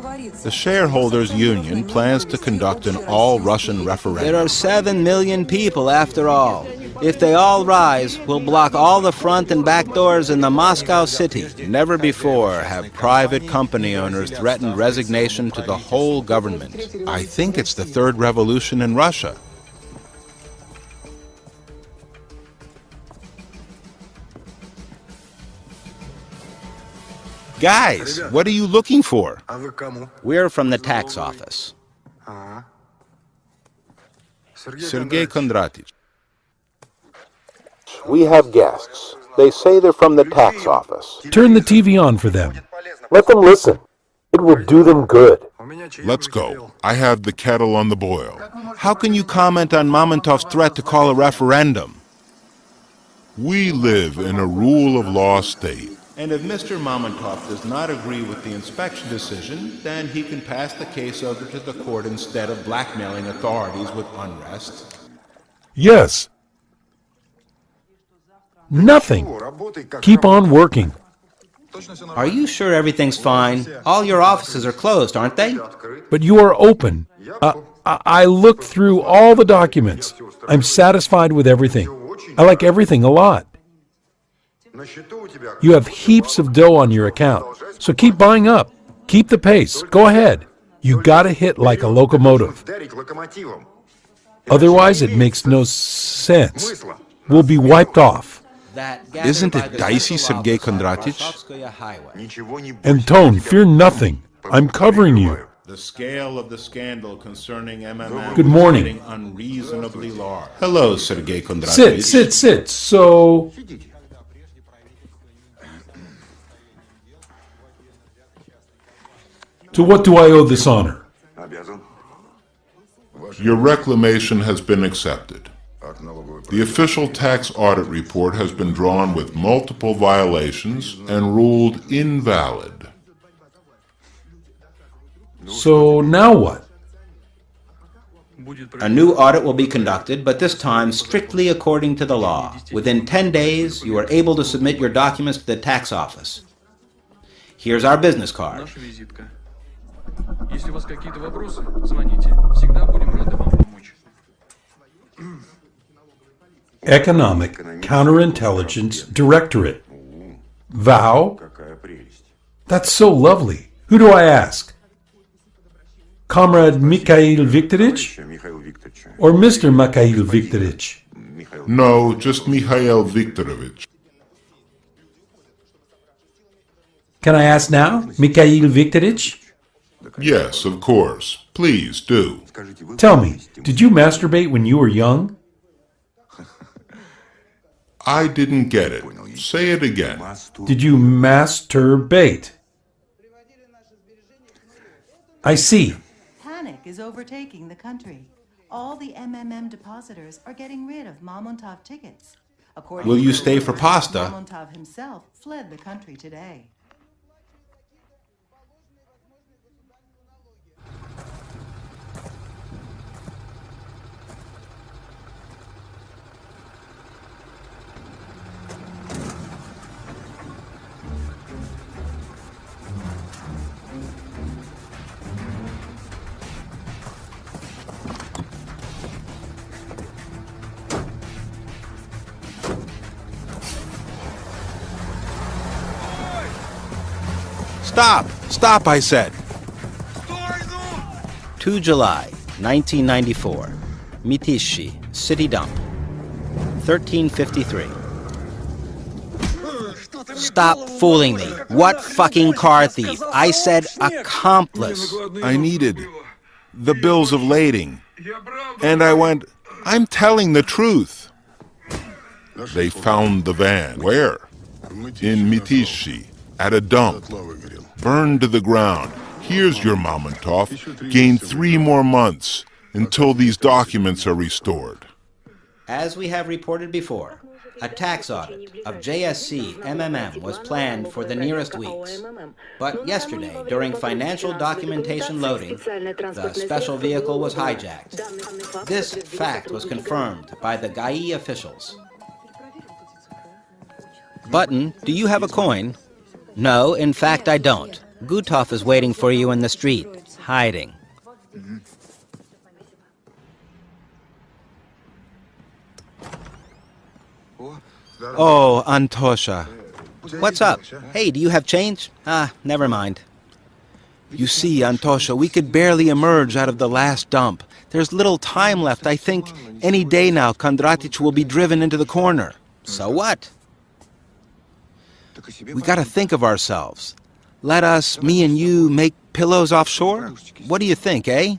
the shareholders' union plans to conduct an all-Russian referendum.
There are 7 million people, after all. If they all rise, we'll block all the front and back doors in the Moscow city.
Never before have private company owners threatened resignation to the whole government. I think it's the third revolution in Russia. Guys, what are you looking for?
We're from the tax office.
Sergei Kondratich.
We have guests. They say they're from the tax office.
Turn the TV on for them.
Let them listen. It will do them good.
Let's go. I have the kettle on the boil.
How can you comment on Mamontov's threat to call a referendum?
We live in a rule of law state.
And if Mr. Mamontov does not agree with the inspection decision, then he can pass the case over to the court instead of blackmailing authorities with unrest.
Yes. Nothing. Keep on working.
Are you sure everything's fine? All your offices are closed, aren't they?
But you are open. I looked through all the documents. I'm satisfied with everything. I like everything a lot. You have heaps of dough on your account, so keep buying up. Keep the pace. Go ahead. You gotta hit like a locomotive. Otherwise, it makes no sense. We'll be wiped off.
Isn't it dicey, Sergei Kondratich?
Anton, fear nothing. I'm covering you.
The scale of the scandal concerning MMM
Good morning.
is getting unreasonably large. Hello, Sergei Kondratich.
Sit. So... To what do I owe this honor?
Your reclamation has been accepted. The official tax audit report has been drawn with multiple violations and ruled invalid.
So now what?
A new audit will be conducted, but this time strictly according to the law. Within 10 days, you are able to submit your documents to the tax office. Here's our business card.
Если у вас какие-то вопросы, звоните. Всегда будем рады вам помочь.
Economic Counterintelligence Directorate. Vow? That's so lovely. Who do I ask? Comrade Mikhail Viktorovich? Or Mr. Mikhail Viktorovich?
No, just Mikhail Viktorovich.
Can I ask now, Mikhail Viktorovich?
Yes, of course. Please do.
Tell me, did you masturbate when you were young?
I didn't get it. Say it again.
Did you masturbate? I see.
Panic is overtaking the country. All the MMM depositors are getting rid of Mamontov tickets.
Will you stay for pasta?
Mamontov himself fled the country today.
Stop! Stop, I said!
2 July, 1994. Mitishi, City Dump. 1353. Stop fooling me. What fucking car thief? I said accomplice.
I needed the bills of lading. And I went, I'm telling the truth.
They found the van. Where? In Mitishi, at a dump. Burned to the ground. Here's your Mamontov. Gain 3 more months until these documents are restored.
As we have reported before, a tax audit of JSC MMM was planned for the nearest weeks. But yesterday, during financial documentation loading, the special vehicle was hijacked. This fact was confirmed by the GAI officials. Button, do you have a coin? No, in fact I don't. Gutov is waiting for you in the street, hiding. Oh, Antosha. What's up? Hey, do you have change? Ah, never mind. You see, Antosha, we could barely emerge out of the last dump. There's little time left. I think any day now Kondratic will be driven into the corner. So what? We gotta think of ourselves. Let us, me and you, make pillows offshore? What do you think, eh?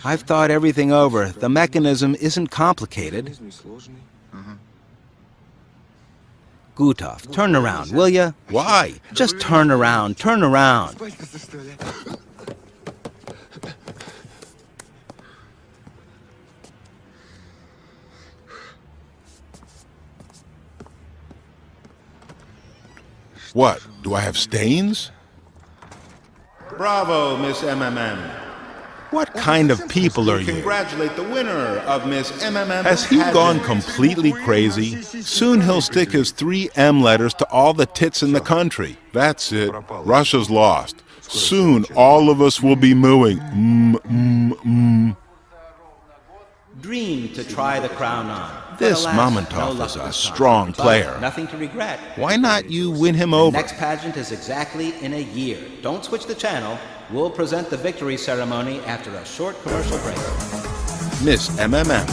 I've thought everything over. The mechanism isn't complicated. Gutov, turn around, will ya? Why? Just turn around, turn around.
What? Do I have stains?
Bravo, Miss MMM. What kind of people are you? Congratulate the winner of Miss MMM. Has he gone completely crazy? Soon he'll stick his 3 M letters to all the tits in the country.
That's it. Russia's lost. Soon all of us will be mooing.
Dream to try the crown on.
This Mamontov is a strong player.
Nothing to regret.
Why not you win him over?
The next pageant is exactly in a year. Don't switch the channel. We'll present the victory ceremony after a short commercial break.
Miss MMM.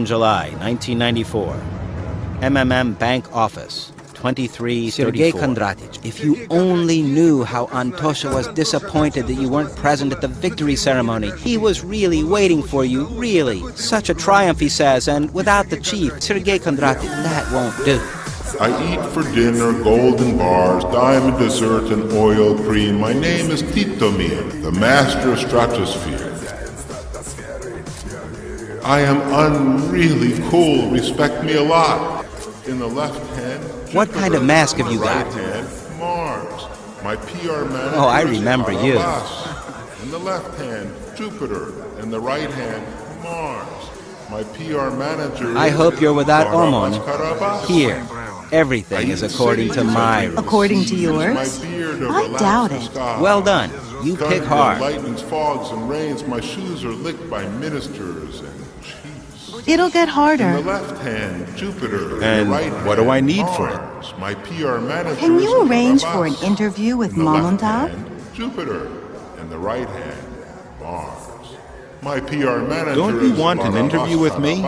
July 1994. MMM Bank Office, 2334. Sergei Kondratic, if you only knew how Antosha was disappointed that you weren't present at the victory ceremony. He was really waiting for you, really. Such a triumph, he says, and without the chief, Sergei Kondratic, that won't do.
I eat for dinner golden bars, diamond dessert, and oil cream. My name is Titomir, the master of stratosphere. I am unreally cool. Respect me a lot. In the left hand,
what kind of mask have you got?
Right hand, Mars. My PR manager.
Oh, I remember you.
In the left hand, Jupiter. In the right hand, Mars. My PR manager.
I hope you're without Omon. Here, everything is according to my rules.
According to yours? I doubt it.
Well done. You pick hard.
Lightnings, fogs, and rains. My shoes are licked by ministers and chiefs.
It'll get harder.
In the left hand, Jupiter.
And
right
what do I need
Mars.
for it?
My PR manager.
Can you arrange for an interview with Mamontov?
Jupiter. In the right hand, Mars. My PR manager.
Don't you want an interview with me?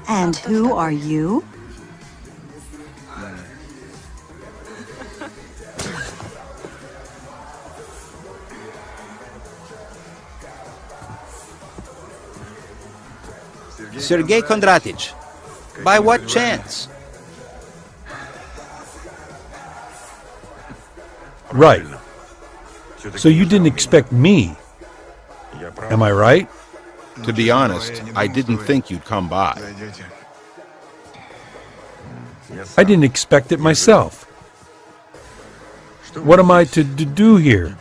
And who are you?
Sergei Kondratic. By what chance?
Right. So you didn't expect me. Am I right?
To be honest, I didn't think you'd come by.
I didn't expect it myself. What am I to do here?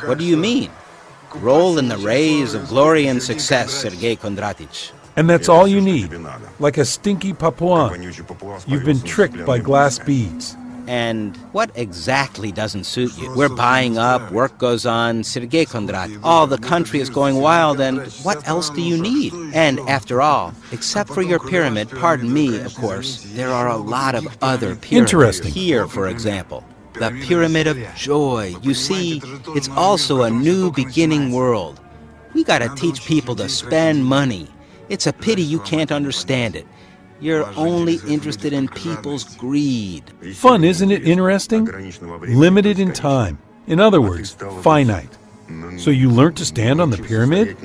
What do you mean? Roll in the rays of glory and success, Sergei Kondratic.
And that's all you need, like a stinky Papuan. You've been tricked by glass beads.
And what exactly doesn't suit you? We're buying up, work goes on, Sergei Kondrat. All the country is going wild, and what else do you need? And after all, except for your pyramid, pardon me, of course, there are a lot of other pyramids.
Interesting.
Here, for example, the Pyramid of Joy. You see, it's also a new beginning world. We gotta teach people to spend money. It's a pity you can't understand it. You're only interested in people's greed.
Fun, isn't it interesting? Limited in time. In other words, finite. So you learn to stand on the pyramid,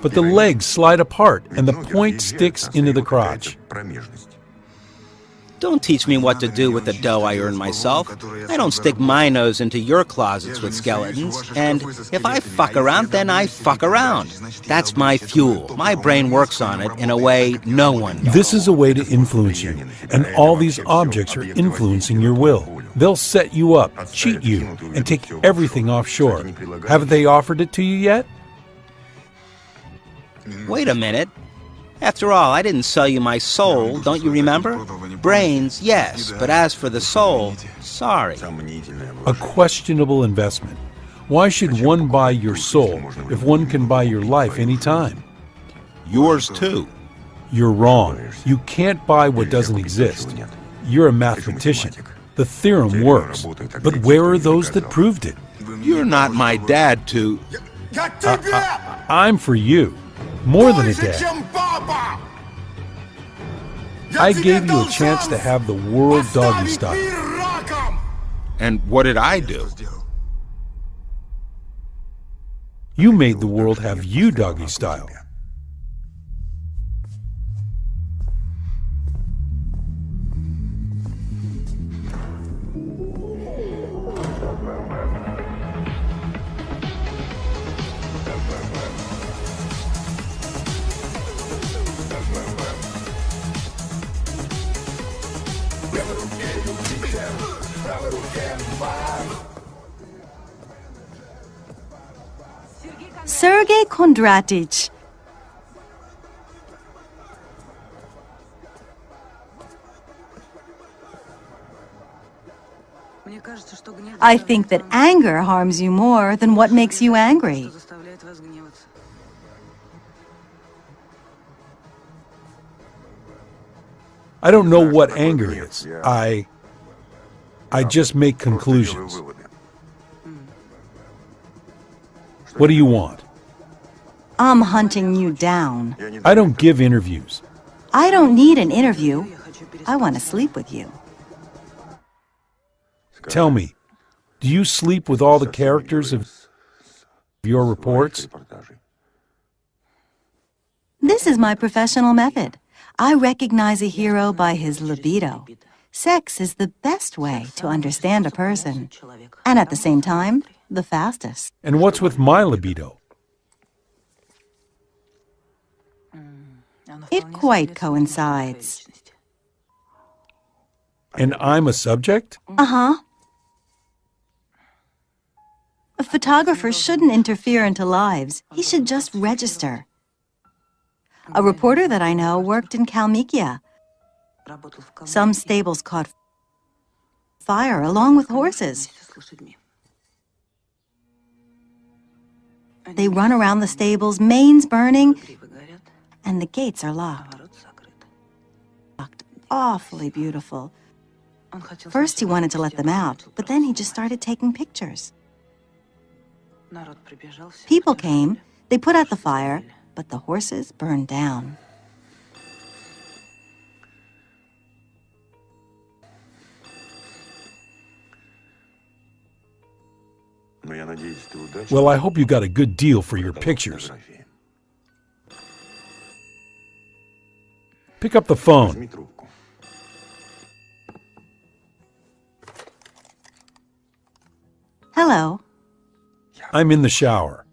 but the legs slide apart and the point sticks into the crotch.
Don't teach me what to do with the dough I earn myself. I don't stick my nose into your closets with skeletons. And if I fuck around, then I fuck around. That's my fuel. My brain works on it in a way no one does.
This is a way to influence you, and all these objects are influencing your will. They'll set you up, cheat you, and take everything offshore. Haven't they offered it to you yet?
Wait a minute. After all, I didn't sell you my soul, don't you remember? Brains, yes, but as for the soul, sorry.
A questionable investment. Why should one buy your soul if one can buy your life any time?
Yours too.
You're wrong. You can't buy what doesn't exist. You're a mathematician. The theorem works. But where are those that proved it?
You're not my dad to...
I'm for you. More than a dad. I gave you a chance to have the world doggy style.
And what did I do?
You made the world have you doggy style.
Sergei Kondratich. I think that anger harms you more than what makes you angry.
I don't know what anger is. I just make conclusions. What do you want?
I'm hunting you down.
I don't give interviews.
I don't need an interview. I want to sleep with you.
Tell me, do you sleep with all the characters of your reports?
This is my professional method. I recognize a hero by his libido. Sex is the best way to understand a person, and at the same time, the fastest.
And what's with my libido?
It quite coincides.
And I'm a subject?
Uh-huh. A photographer shouldn't interfere into lives. He should just register. A reporter that I know worked in Kalmykia. Some stables caught fire along with horses. They run around the stables, manes burning, and the gates are locked. Awfully beautiful. First he wanted to let them out, but then he just started taking pictures. People came, they put out the fire, but the horses burned down.
Well, I hope you got a good deal for your pictures. Pick up the phone.
Hello.
I'm in the shower.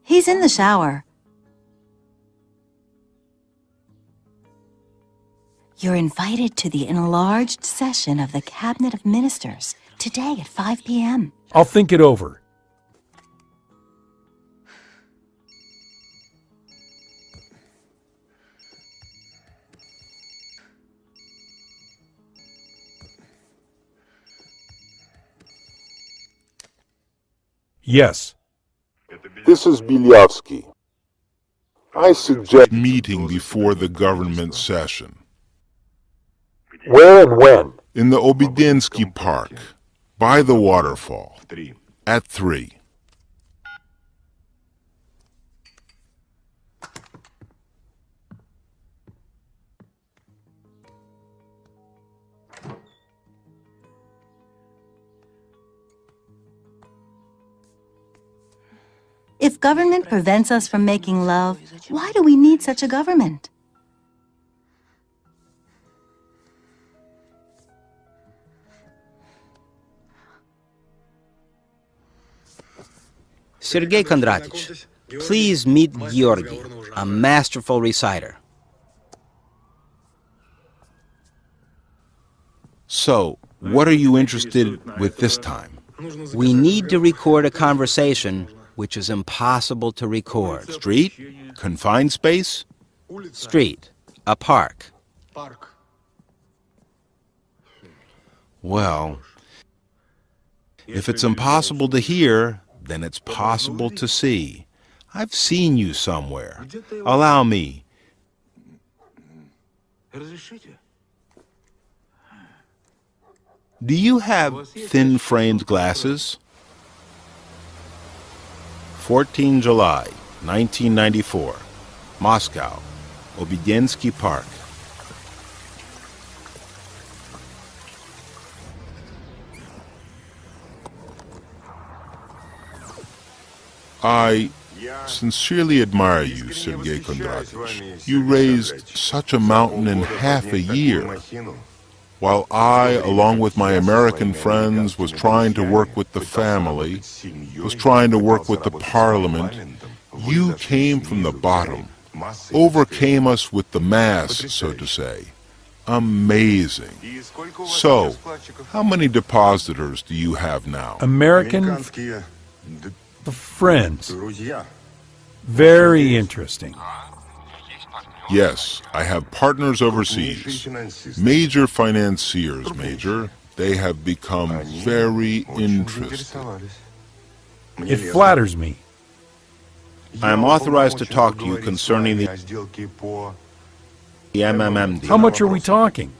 He's in the shower. You're invited to the enlarged session of the Cabinet of Ministers today at 5 p.m.
I'll think it over.
Yes.
This is Bilyavsky. I suggest
meeting before the government session.
Where and when?
In the Obidensky Park, by the waterfall, at 3.
If government prevents us from making love, why do we need such a government?
Sergei Kondratych, please meet Georgy, a masterful reciter.
So, what are you interested with this time?
We need to record a conversation which is impossible to record.
Street? Confined space?
Street. A park.
Well, if it's impossible to hear, then it's possible to see. I've seen you somewhere. Allow me. Do you have thin-framed glasses? 14 July, 1994. Moscow, Obidensky Park.
I sincerely admire you, Sergei Kondratych. You raised such a mountain in half a year. While I, along with my American friends, was trying to work with the family, was trying to work with the parliament, you came from the bottom, overcame us with the mass, so to say. Amazing. So, how many depositors do you have now?
American friends. Very interesting.
Yes, I have partners overseas. Major financiers, Major. They have become very interested.
It flatters me.
I am authorized to talk to you concerning the MMM deal.
How much are we talking?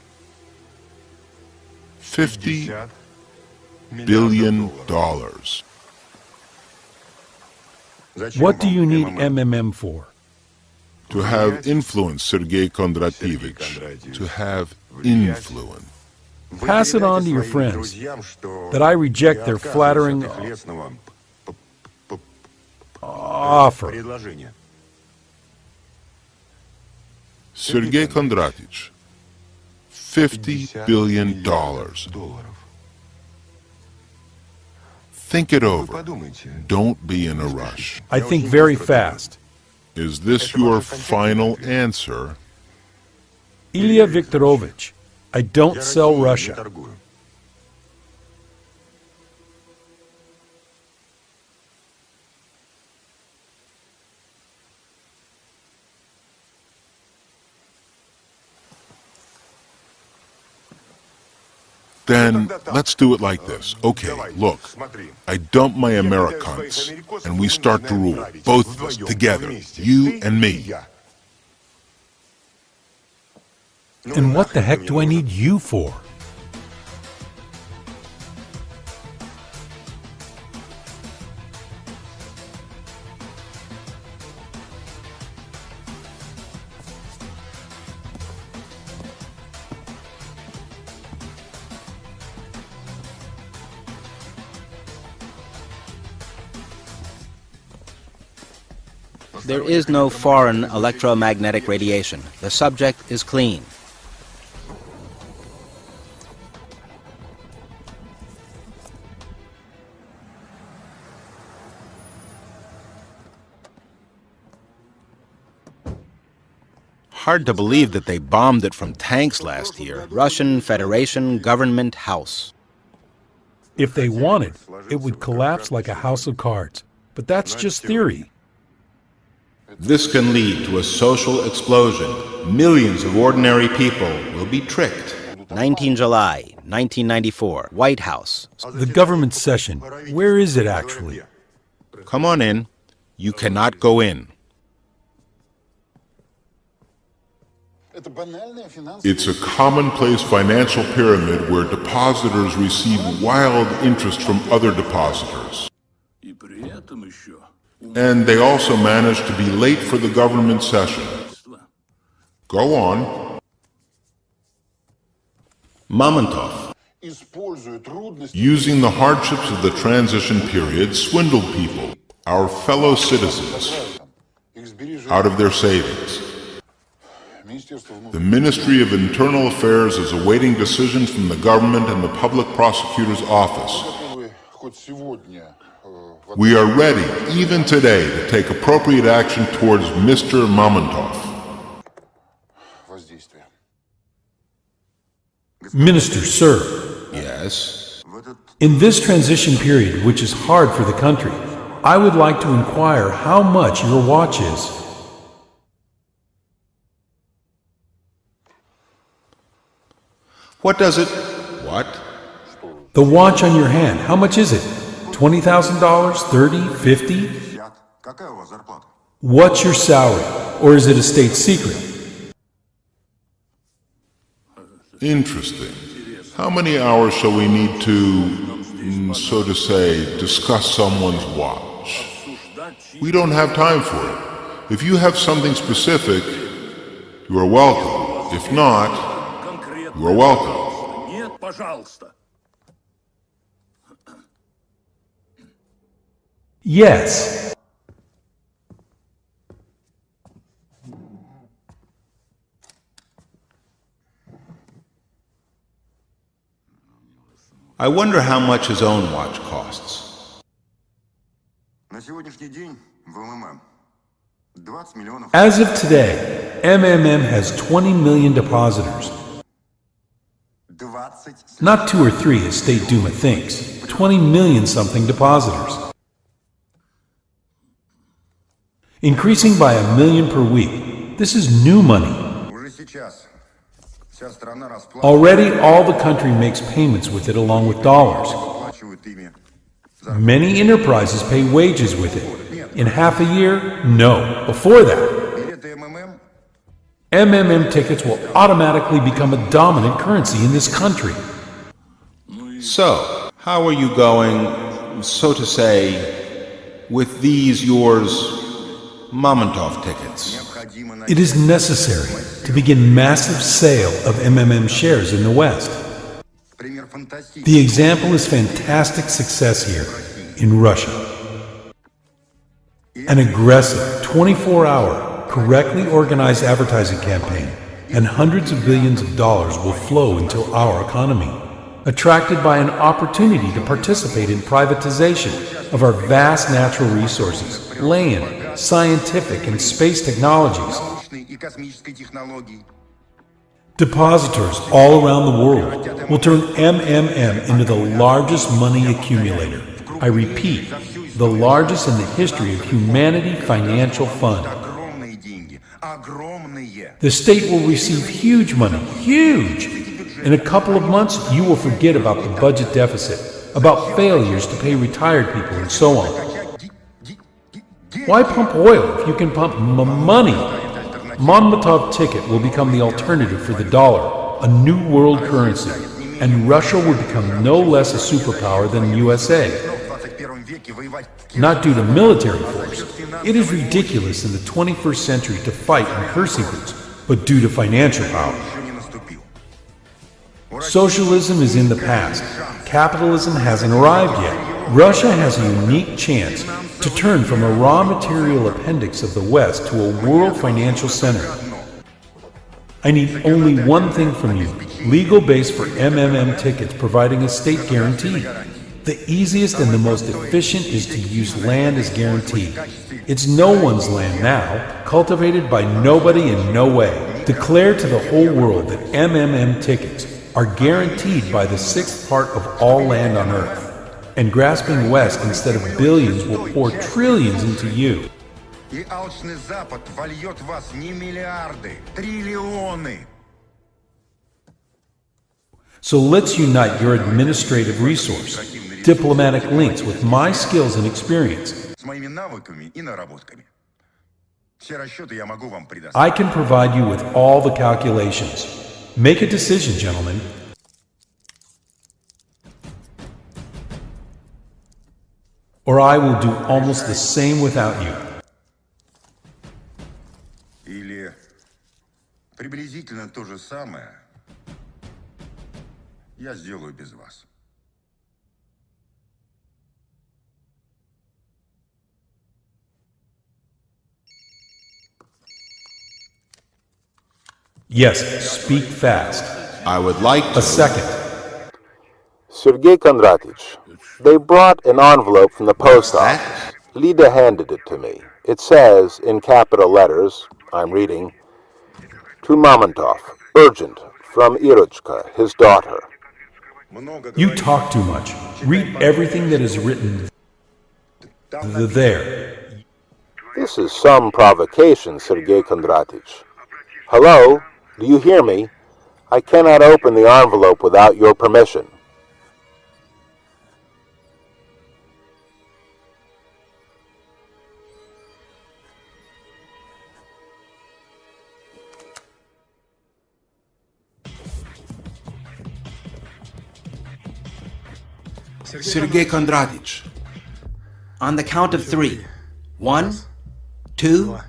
$50 billion.
What do you need MMM for?
To have influence, Sergei Kondratyevich. To have influence.
Pass it on to your friends that I reject their flattering offer.
Sergei Kondratych, $50 billion. Think it over. Don't be in a rush.
I think very fast.
Is this your final answer?
Ilya Viktorovich, I don't sell Russia.
Then let's do it like this. Okay, look, I dump my Americans, and we start to rule, both of us, together, you and me.
And what the heck do I need you for?
There is no foreign electromagnetic radiation. The subject is clean.
Hard to believe that they bombed it from tanks last year.
Russian Federation Government House.
If they wanted, it would collapse like a house of cards. But that's just theory.
This can lead to a social explosion. Millions of ordinary people will be tricked.
19 July, 1994, White House.
The government session, where is it actually?
Come on in. You cannot go in.
It's a commonplace financial pyramid where depositors receive wild interest from other depositors. And they also manage to be late for the government session. Go on.
Mamontov.
Using the hardships of the transition period, swindled people, our fellow citizens, out of their savings. The Ministry of Internal Affairs is awaiting decisions from the government and the public prosecutor's office. We are ready, even today, to take appropriate action towards Mr. Mamontov.
Minister, sir.
Yes?
In this transition period, which is hard for the country, I would like to inquire how much your watch is.
What does it? What?
The watch on your hand, how much is it? $20,000? $30,000? $50,000? What's your salary? Or is it a state secret?
Interesting. How many hours shall we need to, so to say, discuss someone's watch? We don't have time for it. If you have something specific, you are welcome. If not, you are welcome.
Yes.
I wonder how much his own watch costs.
As of today, MMM has 20 million depositors. Not 2 or 3 as State Duma thinks. 20 million something depositors. Increasing by 1 million per week. This is new money. Already all the country makes payments with it along with dollars. Many enterprises pay wages with it. In half a year? No. Before that. MMM tickets will automatically become a dominant currency in this country.
So, how are you going, so to say, with these yours Mamontov tickets?
It is necessary to begin massive sale of MMM shares in the West. The example is fantastic success here in Russia. An aggressive 24-hour, correctly organized advertising campaign and hundreds of billions of dollars will flow into our economy, attracted by an opportunity to participate in privatization of our vast natural resources, land, scientific and space technologies. Depositors all around the world will turn MMM into the largest money accumulator. I repeat, the largest in the history of humanity financial fund. The state will receive huge money, huge! In a couple of months, you will forget about the budget deficit, about failures to pay retired people and so on. Why pump oil if you can pump money? Mamontov ticket will become the alternative for the dollar, a new world currency, and Russia will become no less a superpower than the USA. Not due to military force. It is ridiculous in the 21st century to fight in kersey boots, but due to financial power. Socialism is in the past. Capitalism hasn't arrived yet. Russia has a unique chance to turn from a raw material appendix of the West to a world financial center. I need only one thing from you, legal base for MMM tickets providing a state guarantee. The easiest and the most efficient is to use land as guarantee. It's no one's land now, cultivated by nobody in no way. Declare to the whole world that MMM tickets are guaranteed by the 6th part of all land on earth. And grasping West instead of billions will pour trillions into you. So let's unite your administrative resource, diplomatic links with my skills and experience,
I can provide you with all the calculations. Make a decision, gentlemen. Or I will do almost the same without you.
Или приблизительно то же самое я сделаю без вас.
Yes, speak fast.
I would like to...
A second.
Sergei Kondratich, they brought an envelope from the post office. Lida handed it to me. It says, in capital letters, I'm reading, to Mamontov, urgent, from Irochka, his daughter.
You talk too much. Read everything that is written there.
This is some provocation, Sergei Kondratich. Hello? Do you hear me? I cannot open the envelope without your permission.
Sergei Kondratich.
On the count of 3. 1, 2,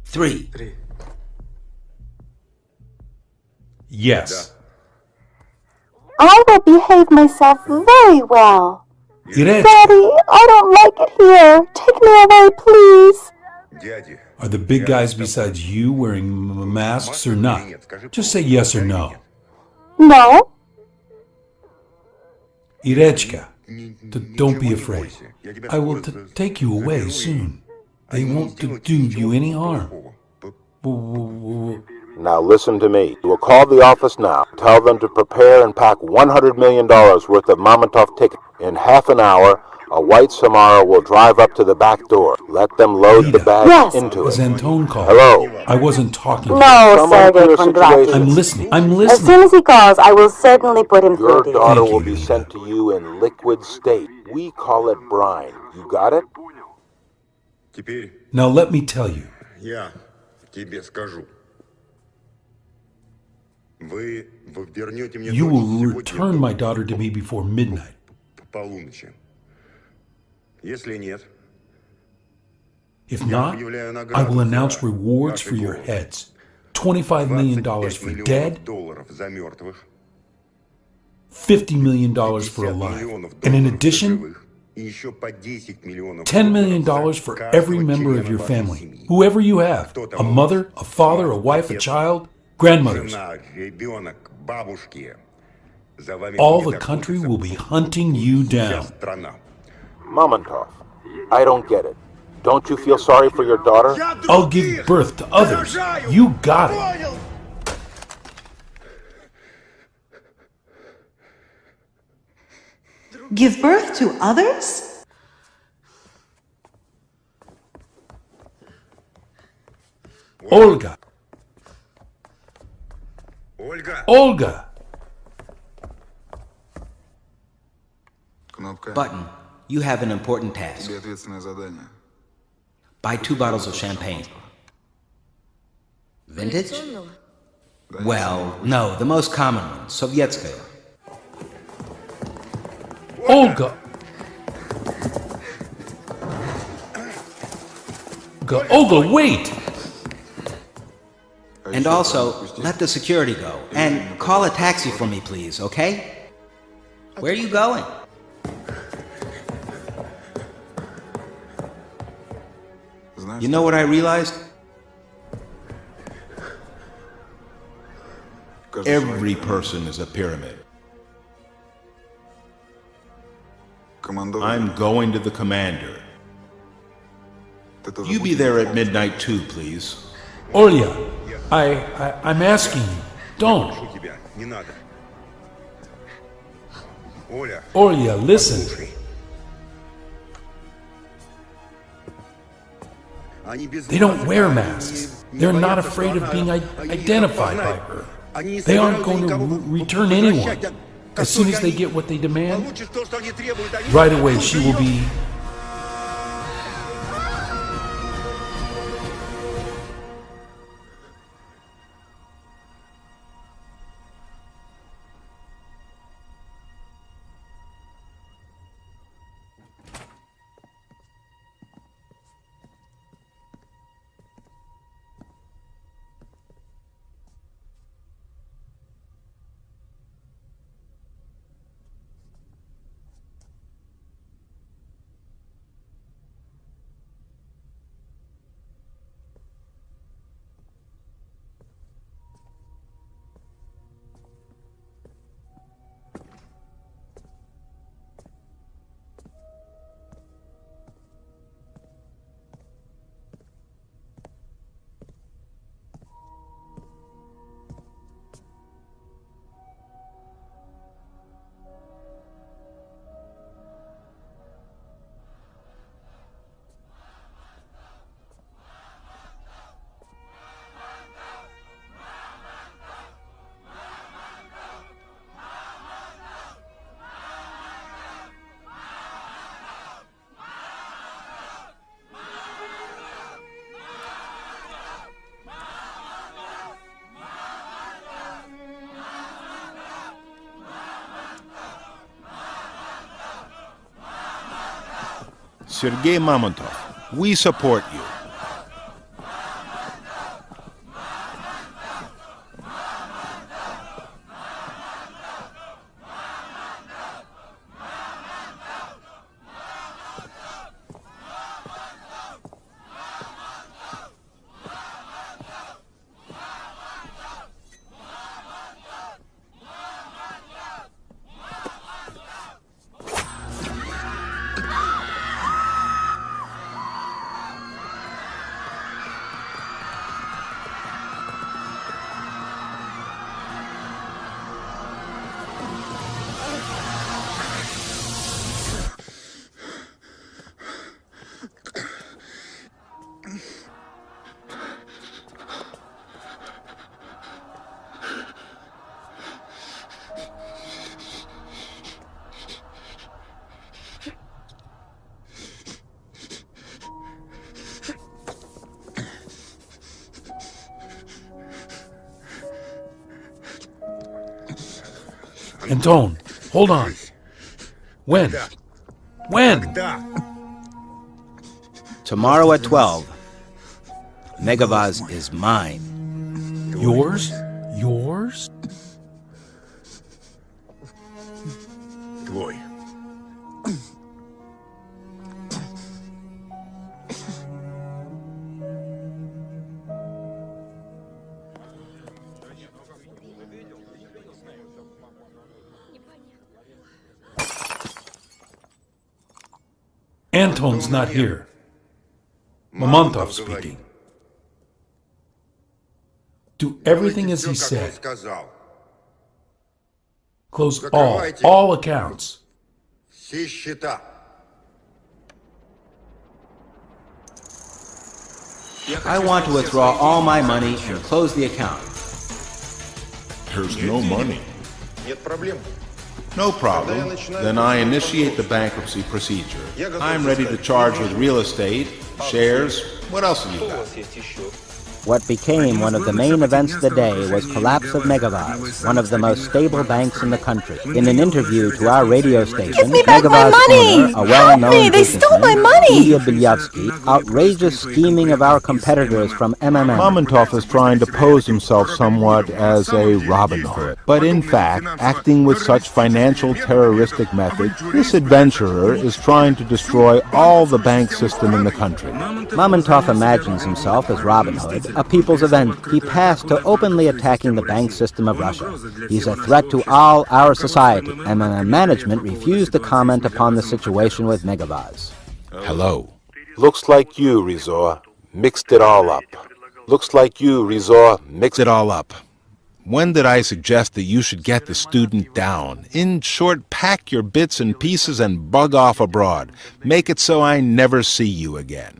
3.
Yes.
I will behave myself very well.
Irene,
Daddy, I don't like it here. Take me away, please.
are the big guys besides you wearing masks or not? Just say yes or no.
No.
Irechka, don't be afraid. I will take you away soon. They won't do you any harm.
Now listen to me. You will call the office now. Tell them to prepare and pack $100 million worth of Mamontov tickets. In half an hour, a white Samara will drive up to the back door. Let them load the bag into it.
Antone called.
Hello.
I wasn't talking.
No, Sergei Kondratich.
I'm listening.
As soon as he calls, I will certainly put him
Your
through.
daughter will be sent to you in liquid state. We call it brine. You got it?
Now let me tell you.
Я тебе скажу.
You will return my daughter to me before midnight. If not, I will announce rewards for your heads. $25 million for dead, $50 million for alive. And in addition, $10 million for every member of your family. Whoever you have, a mother, a father, a wife, a child, grandmothers. All the country will be hunting you down.
Mamontov, I don't get it. Don't you feel sorry for your daughter?
I'll give birth to others. You got it.
Give birth to others?
Olga. Olga.
Button, you have an important task. Buy 2 bottles of champagne. Vintage? Well, no, the most common one, Sovietskaya.
Olga. Olga, wait!
And also, let the security go. And call a taxi for me, please, okay? Where are you going? You know what I realized?
Every person is a pyramid. I'm going to the commander. You be there at midnight too, please.
Olya, I'm asking you, don't. Olya, listen. They don't wear masks. They're not afraid of being identified by her. They aren't going to return anyone. As soon as they get what they demand, right away she will be
Sergei Mamontov, we support you.
Anton, hold on. When? When?
Tomorrow at 12. Megavaz is mine.
Yours? Yours?
Твой.
Anton's not here. Mamontov speaking. Do everything as he said. Close all accounts.
Все счета.
I want to withdraw all my money and close the account.
There's no money.
Нет проблем.
No problem. Then I initiate the bankruptcy procedure. I'm ready to charge with real estate, shares. What else have you got?
What became one of the main events of the day was collapse of Megavaz, one of the most stable banks in the country. In an interview to our radio station, Megavaz owner, a well-known businessman, Ilya Bilyavsky, outrageous scheming of our competitors from MMM.
Mamontov is trying to pose himself somewhat as a Robin Hood, but in fact, acting with such financial terroristic methods, this adventurer is trying to destroy all the bank system in the country.
Mamontov imagines himself as Robin Hood, a people's event. He passed to openly attacking the bank system of Russia. He's a threat to all our society, and management refused to comment upon the situation with Megavaz.
Hello.
Looks like you, Rizor, mixed it all up. Looks like you, Rizor, mixed
it all up. When did I suggest that you should get the student down? In short, pack your bits and pieces and bug off abroad. Make it so I never see you again.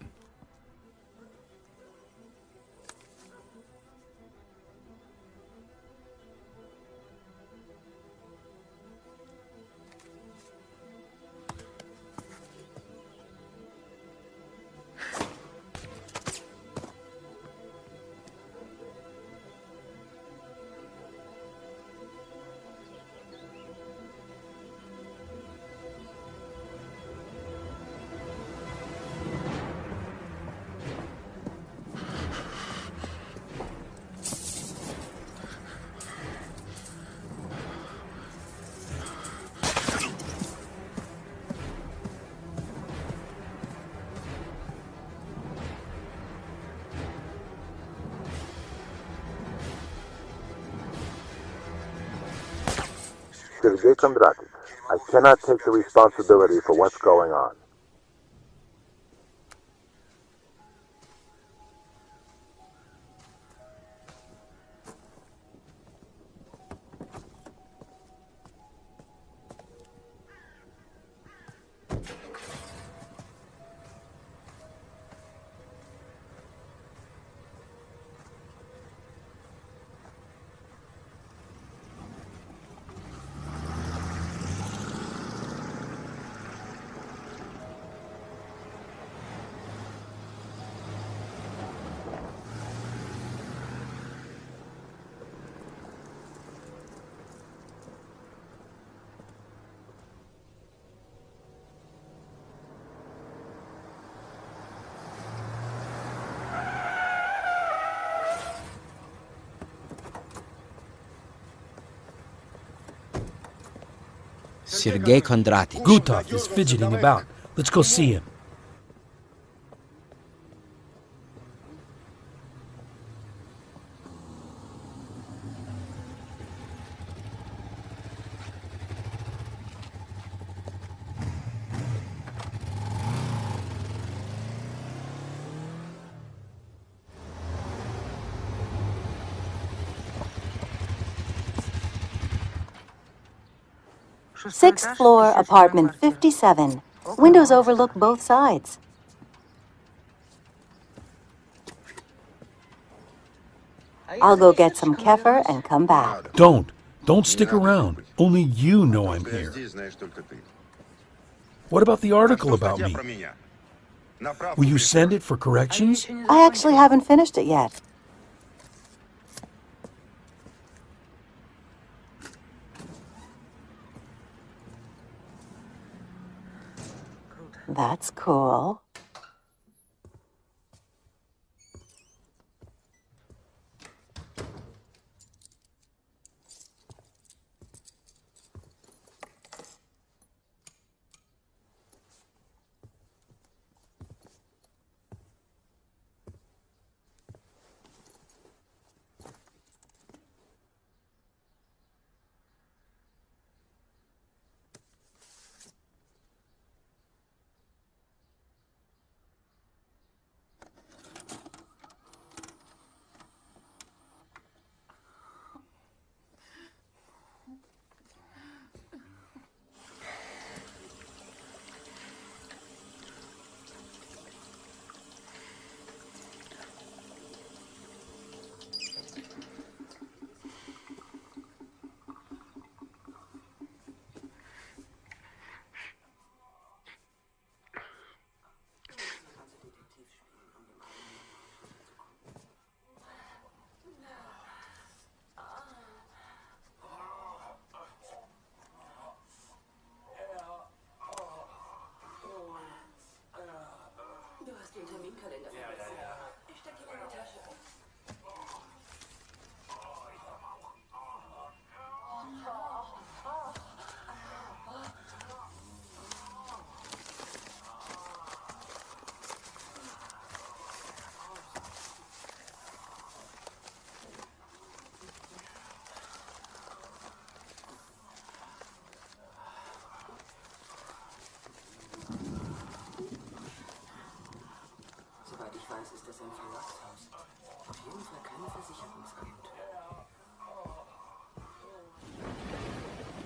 Sergei Kondratich, I cannot take the responsibility for what's going on.
Sergei Kondratich.
Gutov is fidgeting about. Let's go see him.
Sixth floor, apartment 57. Windows overlook both sides. I'll go get some kefir and come back.
Don't stick around. Only you know I'm here. What about the article about me? Will you send it for corrections?
I actually haven't finished it yet. That's cool.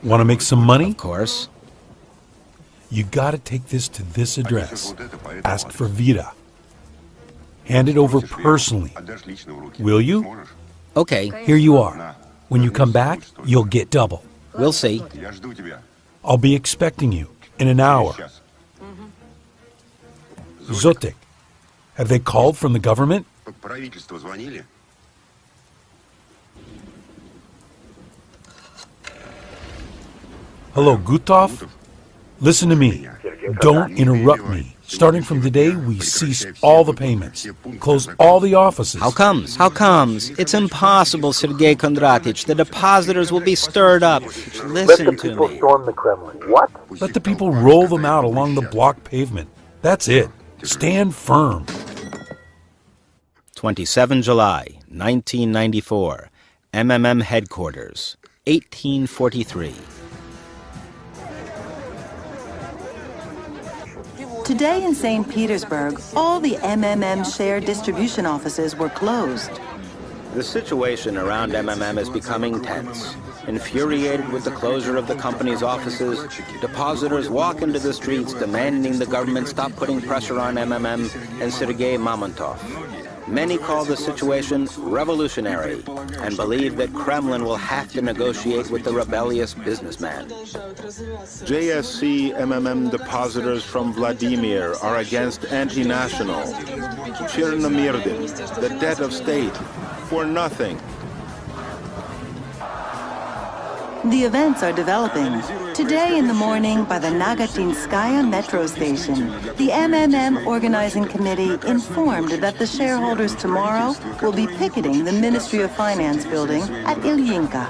Want to make some money?
Of course.
You gotta take this to this address. Ask for Vida. Hand it over personally. Will you?
Okay.
Here you are. When you come back, you'll get double.
We'll see.
I'll be expecting you in an hour. Zotik, have they called from the government? Hello, Gutov? Listen to me. Don't interrupt me. Starting from today, we cease all the payments. Close all the offices.
How comes? How comes? It's impossible, Sergei Kondratich. The depositors will be stirred up. Listen to me.
Storm the Kremlin. What?
Let the people roll them out along the block pavement. That's it. Stand firm.
27 July, 1994. MMM Headquarters, 1843.
Today in St. Petersburg, all the MMM share distribution offices were closed.
The situation around MMM is becoming tense. Infuriated with the closure of the company's offices, depositors walk into the streets demanding the government stop putting pressure on MMM and Sergei Mamontov. Many call the situation revolutionary and believe that Kremlin will have to negotiate with the rebellious businessman.
JSC MMM depositors from Vladimir are against anti-national. Chernomirdin, the debt of state, for nothing.
The events are developing. Today in the morning by the Nagatinskaya metro station, the MMM organizing committee informed that the shareholders tomorrow will be picketing the Ministry of Finance building at Ilyinka.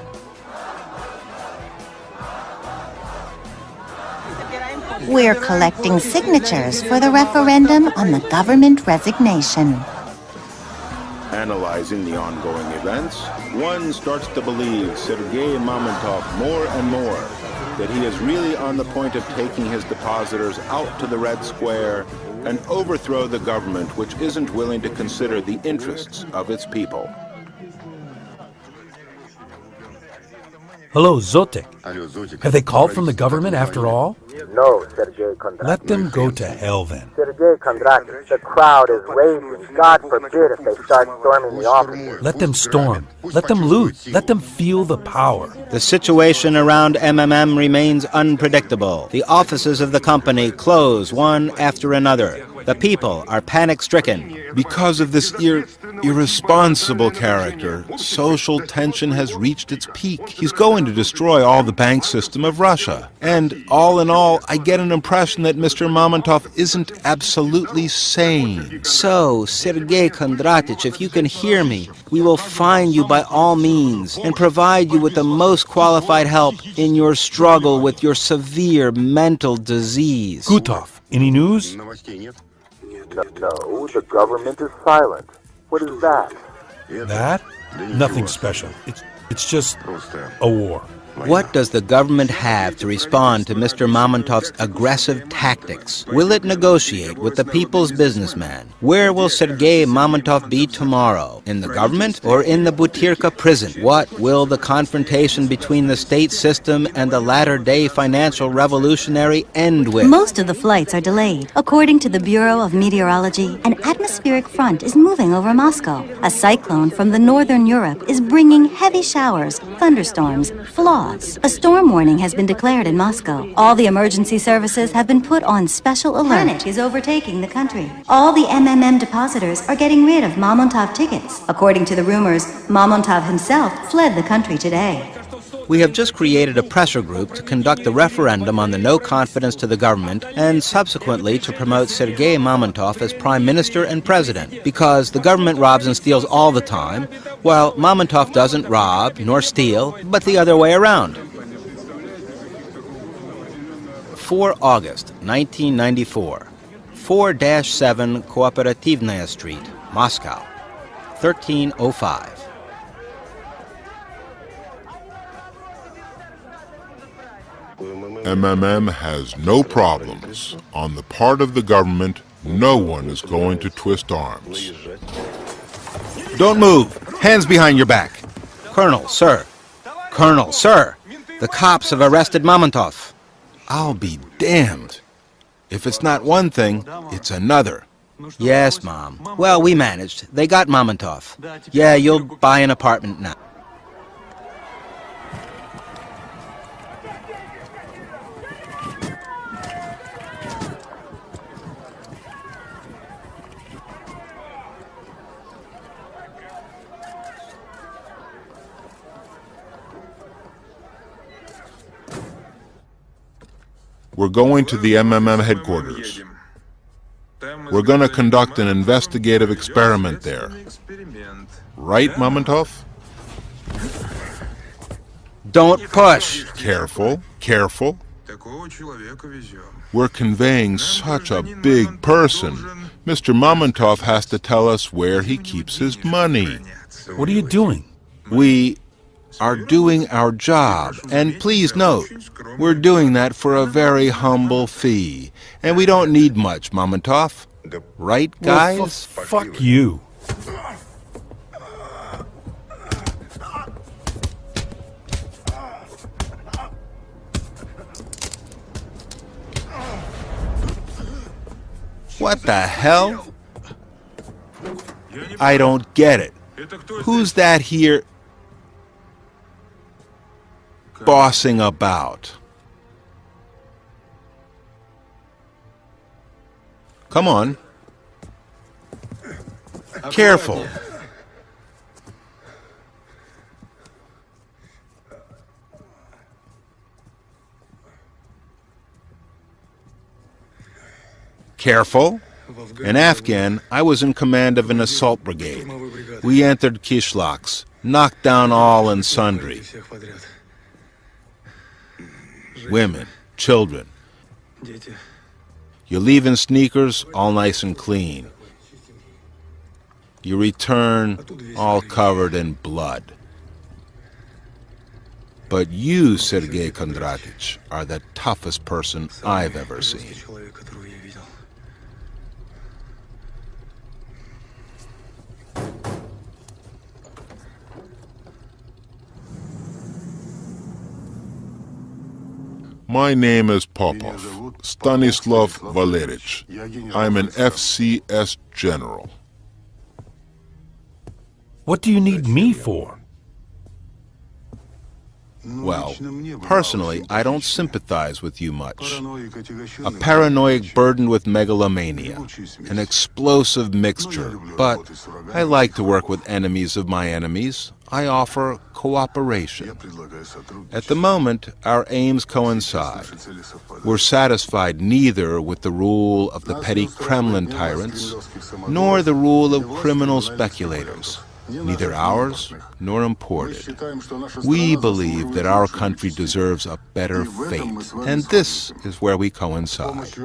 We're collecting signatures for the referendum on the government resignation.
Analyzing the ongoing events, one starts to believe Sergei Mamontov more and more, that he is really on the point of taking his depositors out to the Red Square and overthrow the government which isn't willing to consider the interests of its people.
Hello, Zotik. Have they called from the government after all?
No, Sergei Kondratovich.
Let them go to hell then.
Sergei Kondratovich, the crowd is raging. God forbid if they start storming the offices.
Let them storm. Let them loot. Let them feel the power.
The situation around MMM remains unpredictable. The offices of the company close one after another. The people are panic-stricken.
Because of this irresponsible character, social tension has reached its peak. He's going to destroy all the bank system of Russia. And all in all, I get an impression that Mr. Mamontov isn't absolutely sane.
So, Sergei Kondratovich, if you can hear me, we will find you by all means and provide you with the most qualified help in your struggle with your severe mental disease.
Gutov, any news?
No, the government is silent. What is that?
That? Nothing special. It's just a war.
What does the government have to respond to Mr. Mamontov's aggressive tactics? Will it negotiate with the people's businessman? Where will Sergei Mamontov be tomorrow? In the government or in the Butyrka prison? What will the confrontation between the state system and the latter-day financial revolutionary end with?
Most of the flights are delayed. According to the Bureau of Meteorology, an atmospheric front is moving over Moscow. A cyclone from the northern Europe is bringing heavy showers, thunderstorms, flaws. A storm warning has been declared in Moscow. All the emergency services have been put on special alert. Panic is overtaking the country. All the MMM depositors are getting rid of Mamontov tickets. According to the rumors, Mamontov himself fled the country today.
We have just created a pressure group to conduct the referendum on the no confidence to the government and subsequently to promote Sergei Mamontov as Prime Minister and President, because the government robs and steals all the time, while Mamontov doesn't rob nor steal, but the other way around. 4 August 1994, 4-7 Kooperativnaya Street, Moscow, 1305.
MMM has no problems. On the part of the government, no one is going to twist arms.
Don't move! Hands behind your back!
Colonel, sir! Colonel, sir! The cops have arrested Mamontov.
I'll be damned. If it's not one thing, it's another.
Yes, Mom. Well, we managed. They got Mamontov. Yeah, you'll buy an apartment now.
We're going to the MMM headquarters. We're going to conduct an investigative experiment there. Right, Mamontov?
Don't push!
Careful, careful. We're conveying such a big person. Mr. Mamontov has to tell us where he keeps his money.
What are you doing?
We are doing our job, and please note, we're doing that for a very humble fee, and we don't need much, Mamontov. Right, guys?
Well, fuck you.
What the hell? I don't get it. Who's that here bossing about? Come on. Careful. Careful. In Afghan, I was in command of an assault brigade. We entered Kishlaks, knocked down all and sundry. Women, children. You leave in sneakers, all nice and clean. You return, all covered in blood. But you, Sergei Kondratich, are the toughest person I've ever seen.
My name is Popov, Stanislav Valerich. I'm an FCS general.
What do you need me for?
Well, personally, I don't sympathize with you much. A paranoiac burdened with megalomania, an explosive mixture, but I like to work with enemies of my enemies. I offer cooperation. At the moment, our aims coincide. We're satisfied neither with the rule of the petty Kremlin tyrants, nor the rule of criminal speculators. Neither ours nor imported. We believe that our country deserves a better fate, and this is where we coincide.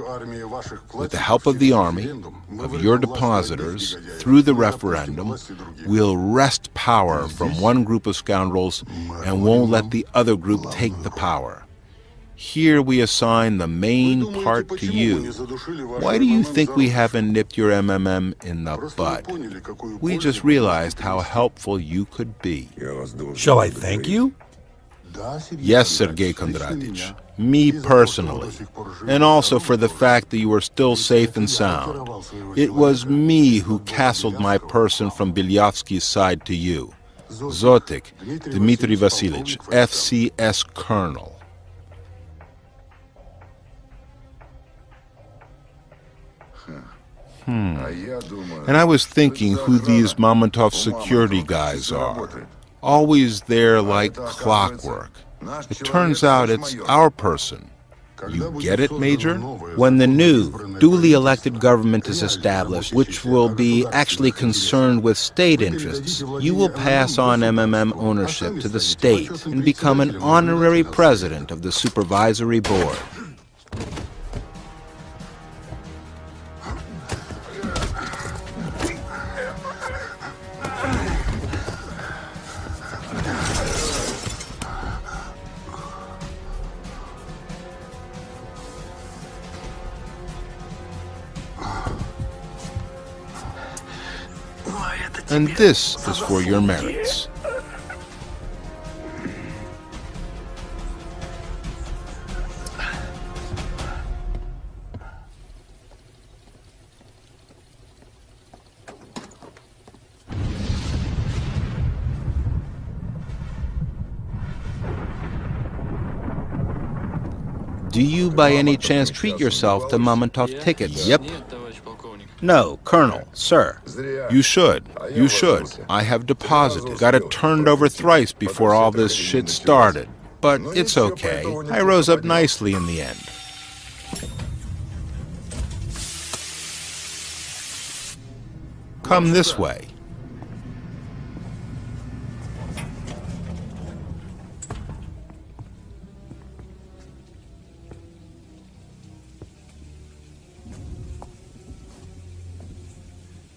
With the help of the army, of your depositors, through the referendum, we'll wrest power from one group of scoundrels and won't let the other group take the power. Here we assign the main part to you. Why do you think we haven't nipped your MMM in the bud? We just realized how helpful you could be.
Shall I thank you?
Yes, Sergei Kondratich. Me personally. And also for the fact that you are still safe and sound. It was me who castled my person from Bilyavsky's side to you. Zotik, Dmitry Vasilyevich, FCS Colonel. And I was thinking who these Mamontov security guys are. Always there like clockwork. It turns out it's our person. You get it, Major?
When the new, duly elected government is established, which will be actually concerned with state interests, you will pass on MMM ownership to the state and become an honorary president of the supervisory board.
And this is for your merits. Do you by any chance treat yourself to Mamontov tickets?
Yep. No, Colonel, sir.
You should. You should. I have deposited. Got it turned over thrice before all this shit started. But it's okay. I rose up nicely in the end. Come this way.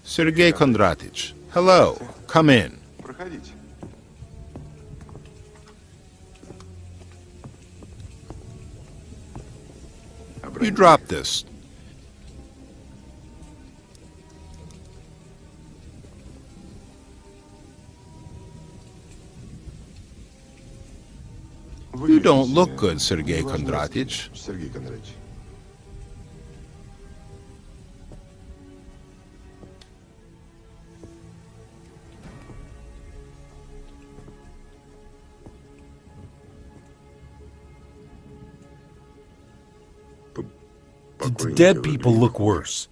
Sergei Kondratich, hello. Come in. You drop this. You don't look good, Sergei Kondratich.
The dead people look worse.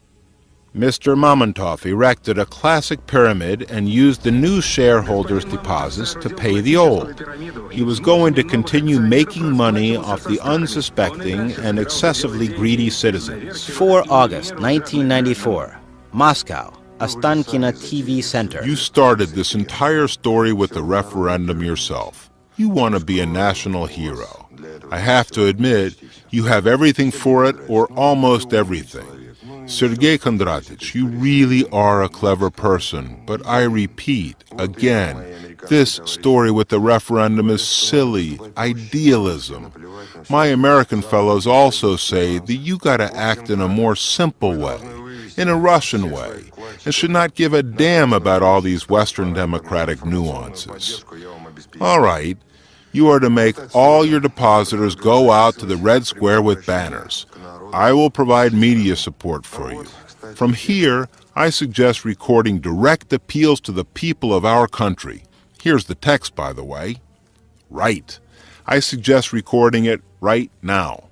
Mr. Mamontov erected a classic pyramid and used the new shareholders' deposits to pay the old. He was going to continue making money off the unsuspecting and excessively greedy citizens.
4 August 1994, Moscow, Ostankino TV Center.
You started this entire story with the referendum yourself. You want to be a national hero. I have to admit, you have everything for it, or almost everything. Sergei Kondratych, you really are a clever person, but I repeat, again, this story with the referendum is silly, idealism. My American fellows also say that you gotta act in a more simple way, in a Russian way, and should not give a damn about all these Western democratic nuances. All right, you are to make all your depositors go out to the Red Square with banners. I will provide media support for you. From here, I suggest recording direct appeals to the people of our country. Here's the text, by the way. Right. I suggest recording it right now.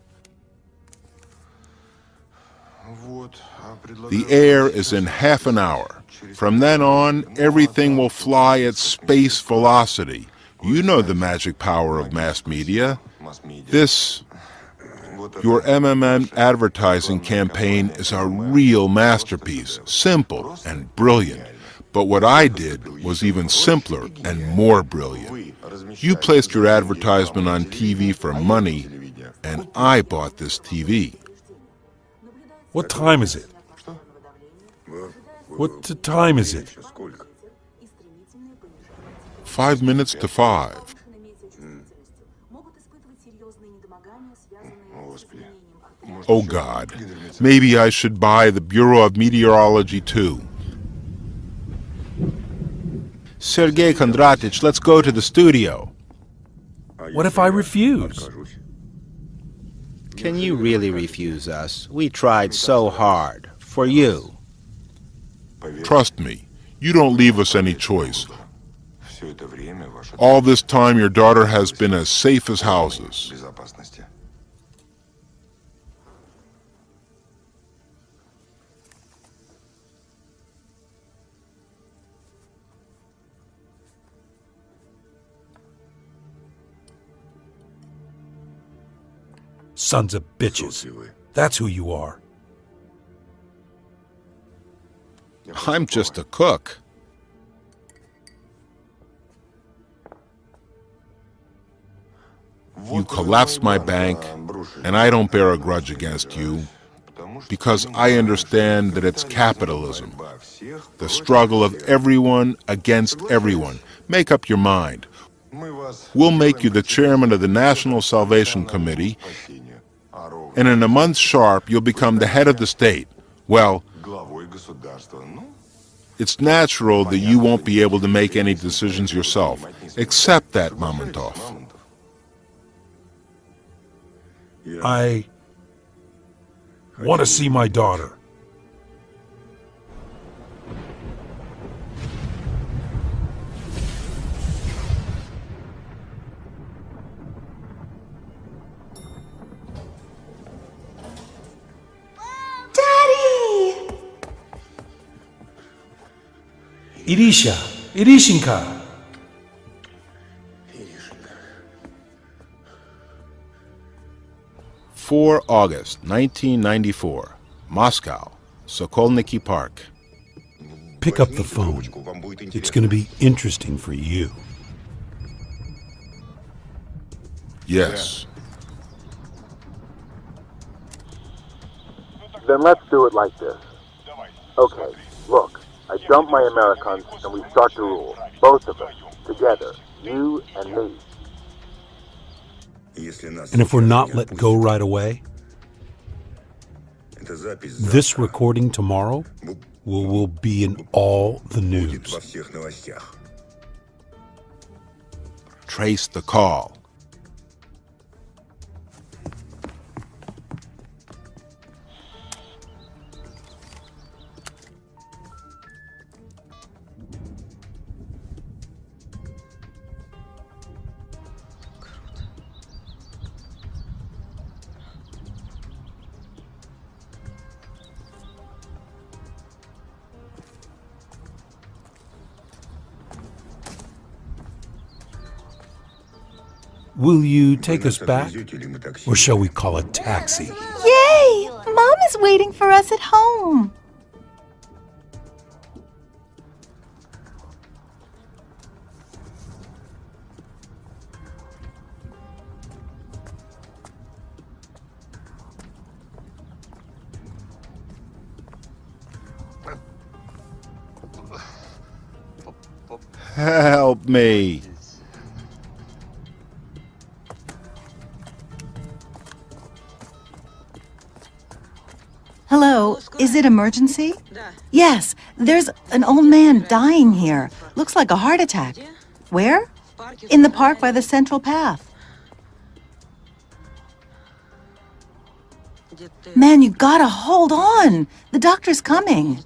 The air is in half an hour. From then on, everything will fly at space velocity. You know the magic power of mass media. Your MMM advertising campaign is a real masterpiece, simple and brilliant. But what I did was even simpler and more brilliant. You placed your advertisement on TV for money, and I bought this TV.
What time is it? What time is it?
5 minutes to 5. Oh God, maybe I should buy the Bureau of Meteorology too.
Sergei Kondratych, let's go to the studio.
What if I refuse?
Can you really refuse us? We tried so hard. For you.
Trust me, you don't leave us any choice. All this time your daughter has been as safe as houses.
Sons of bitches. That's who you are.
I'm just a cook.
You collapsed my bank, and I don't bear a grudge against you, because I understand that it's capitalism, the struggle of everyone against everyone. Make up your mind. We'll make you the chairman of the National Salvation Committee, and in a month sharp, you'll become the head of the state. Well, it's natural that you won't be able to make any decisions yourself. Accept that, Mamontov.
I want to see my daughter.
Daddy!
Irisha, Irishinka.
4 August 1994, Moscow, Sokolniki Park.
Pick up the phone. It's going to be interesting for you.
Yes.
Then let's do it like this. Okay, look, I dump my Americans and we start to rule. Both of us, together, you and me.
And if we're not let go right away, this recording tomorrow will be in all the news.
Trace the call.
Will you take us back? Or shall we call a taxi?
Yay! Mom is waiting for us at home.
Help me.
Hello, is it emergency? Yes, there's an old man dying here. Looks like a heart attack. Where? In the park by the central path. Man, you gotta hold on. The doctor's coming.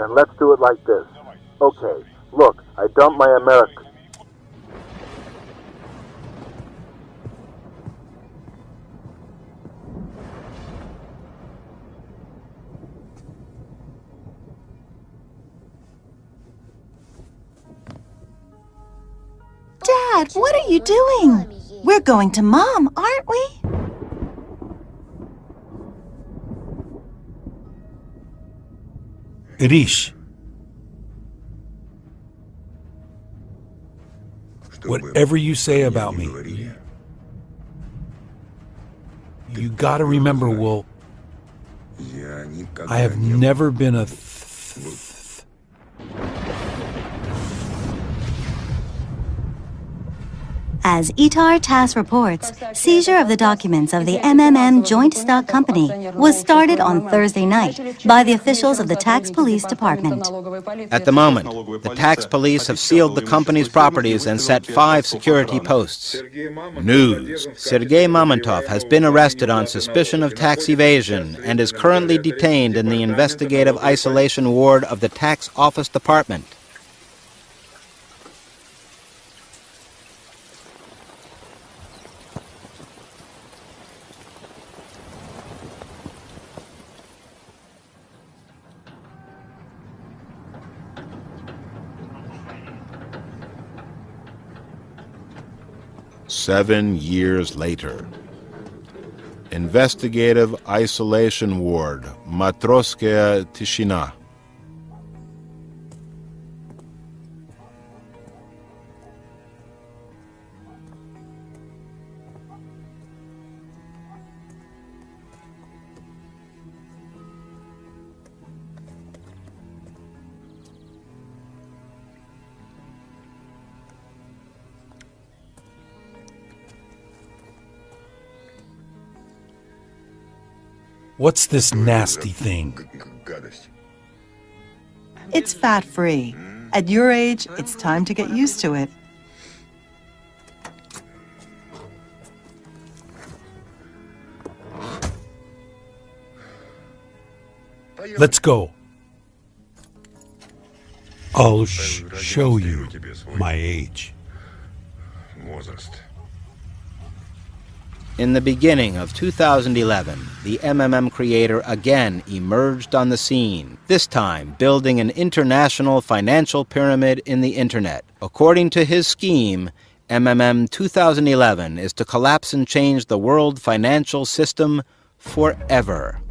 Then let's do it like this. Okay, look, I dumped my American.
Dad, what are you doing? We're going to Mom, aren't we?
Irish, whatever you say about me, you gotta remember, Will, I have never been a
As Itar TASS reports, seizure of the documents of the MMM Joint Stock Company was started on Thursday night by the officials of the Tax Police Department.
At the moment, the tax police have sealed the company's properties and set 5 security posts.
News.
Sergei Mamontov has been arrested on suspicion of tax evasion and is currently detained in the investigative isolation ward of the Tax Office Department.
Seven years later. Investigative Isolation Ward, Matroskaya Tishina.
What's this nasty thing?
It's fat-free. At your age, it's time to get used to it.
Let's go. I'll show you my age.
In the beginning of 2011, the MMM creator again emerged on the scene, this time building an international financial pyramid in the Internet. According to his scheme, MMM 2011 is to collapse and change the world financial system forever.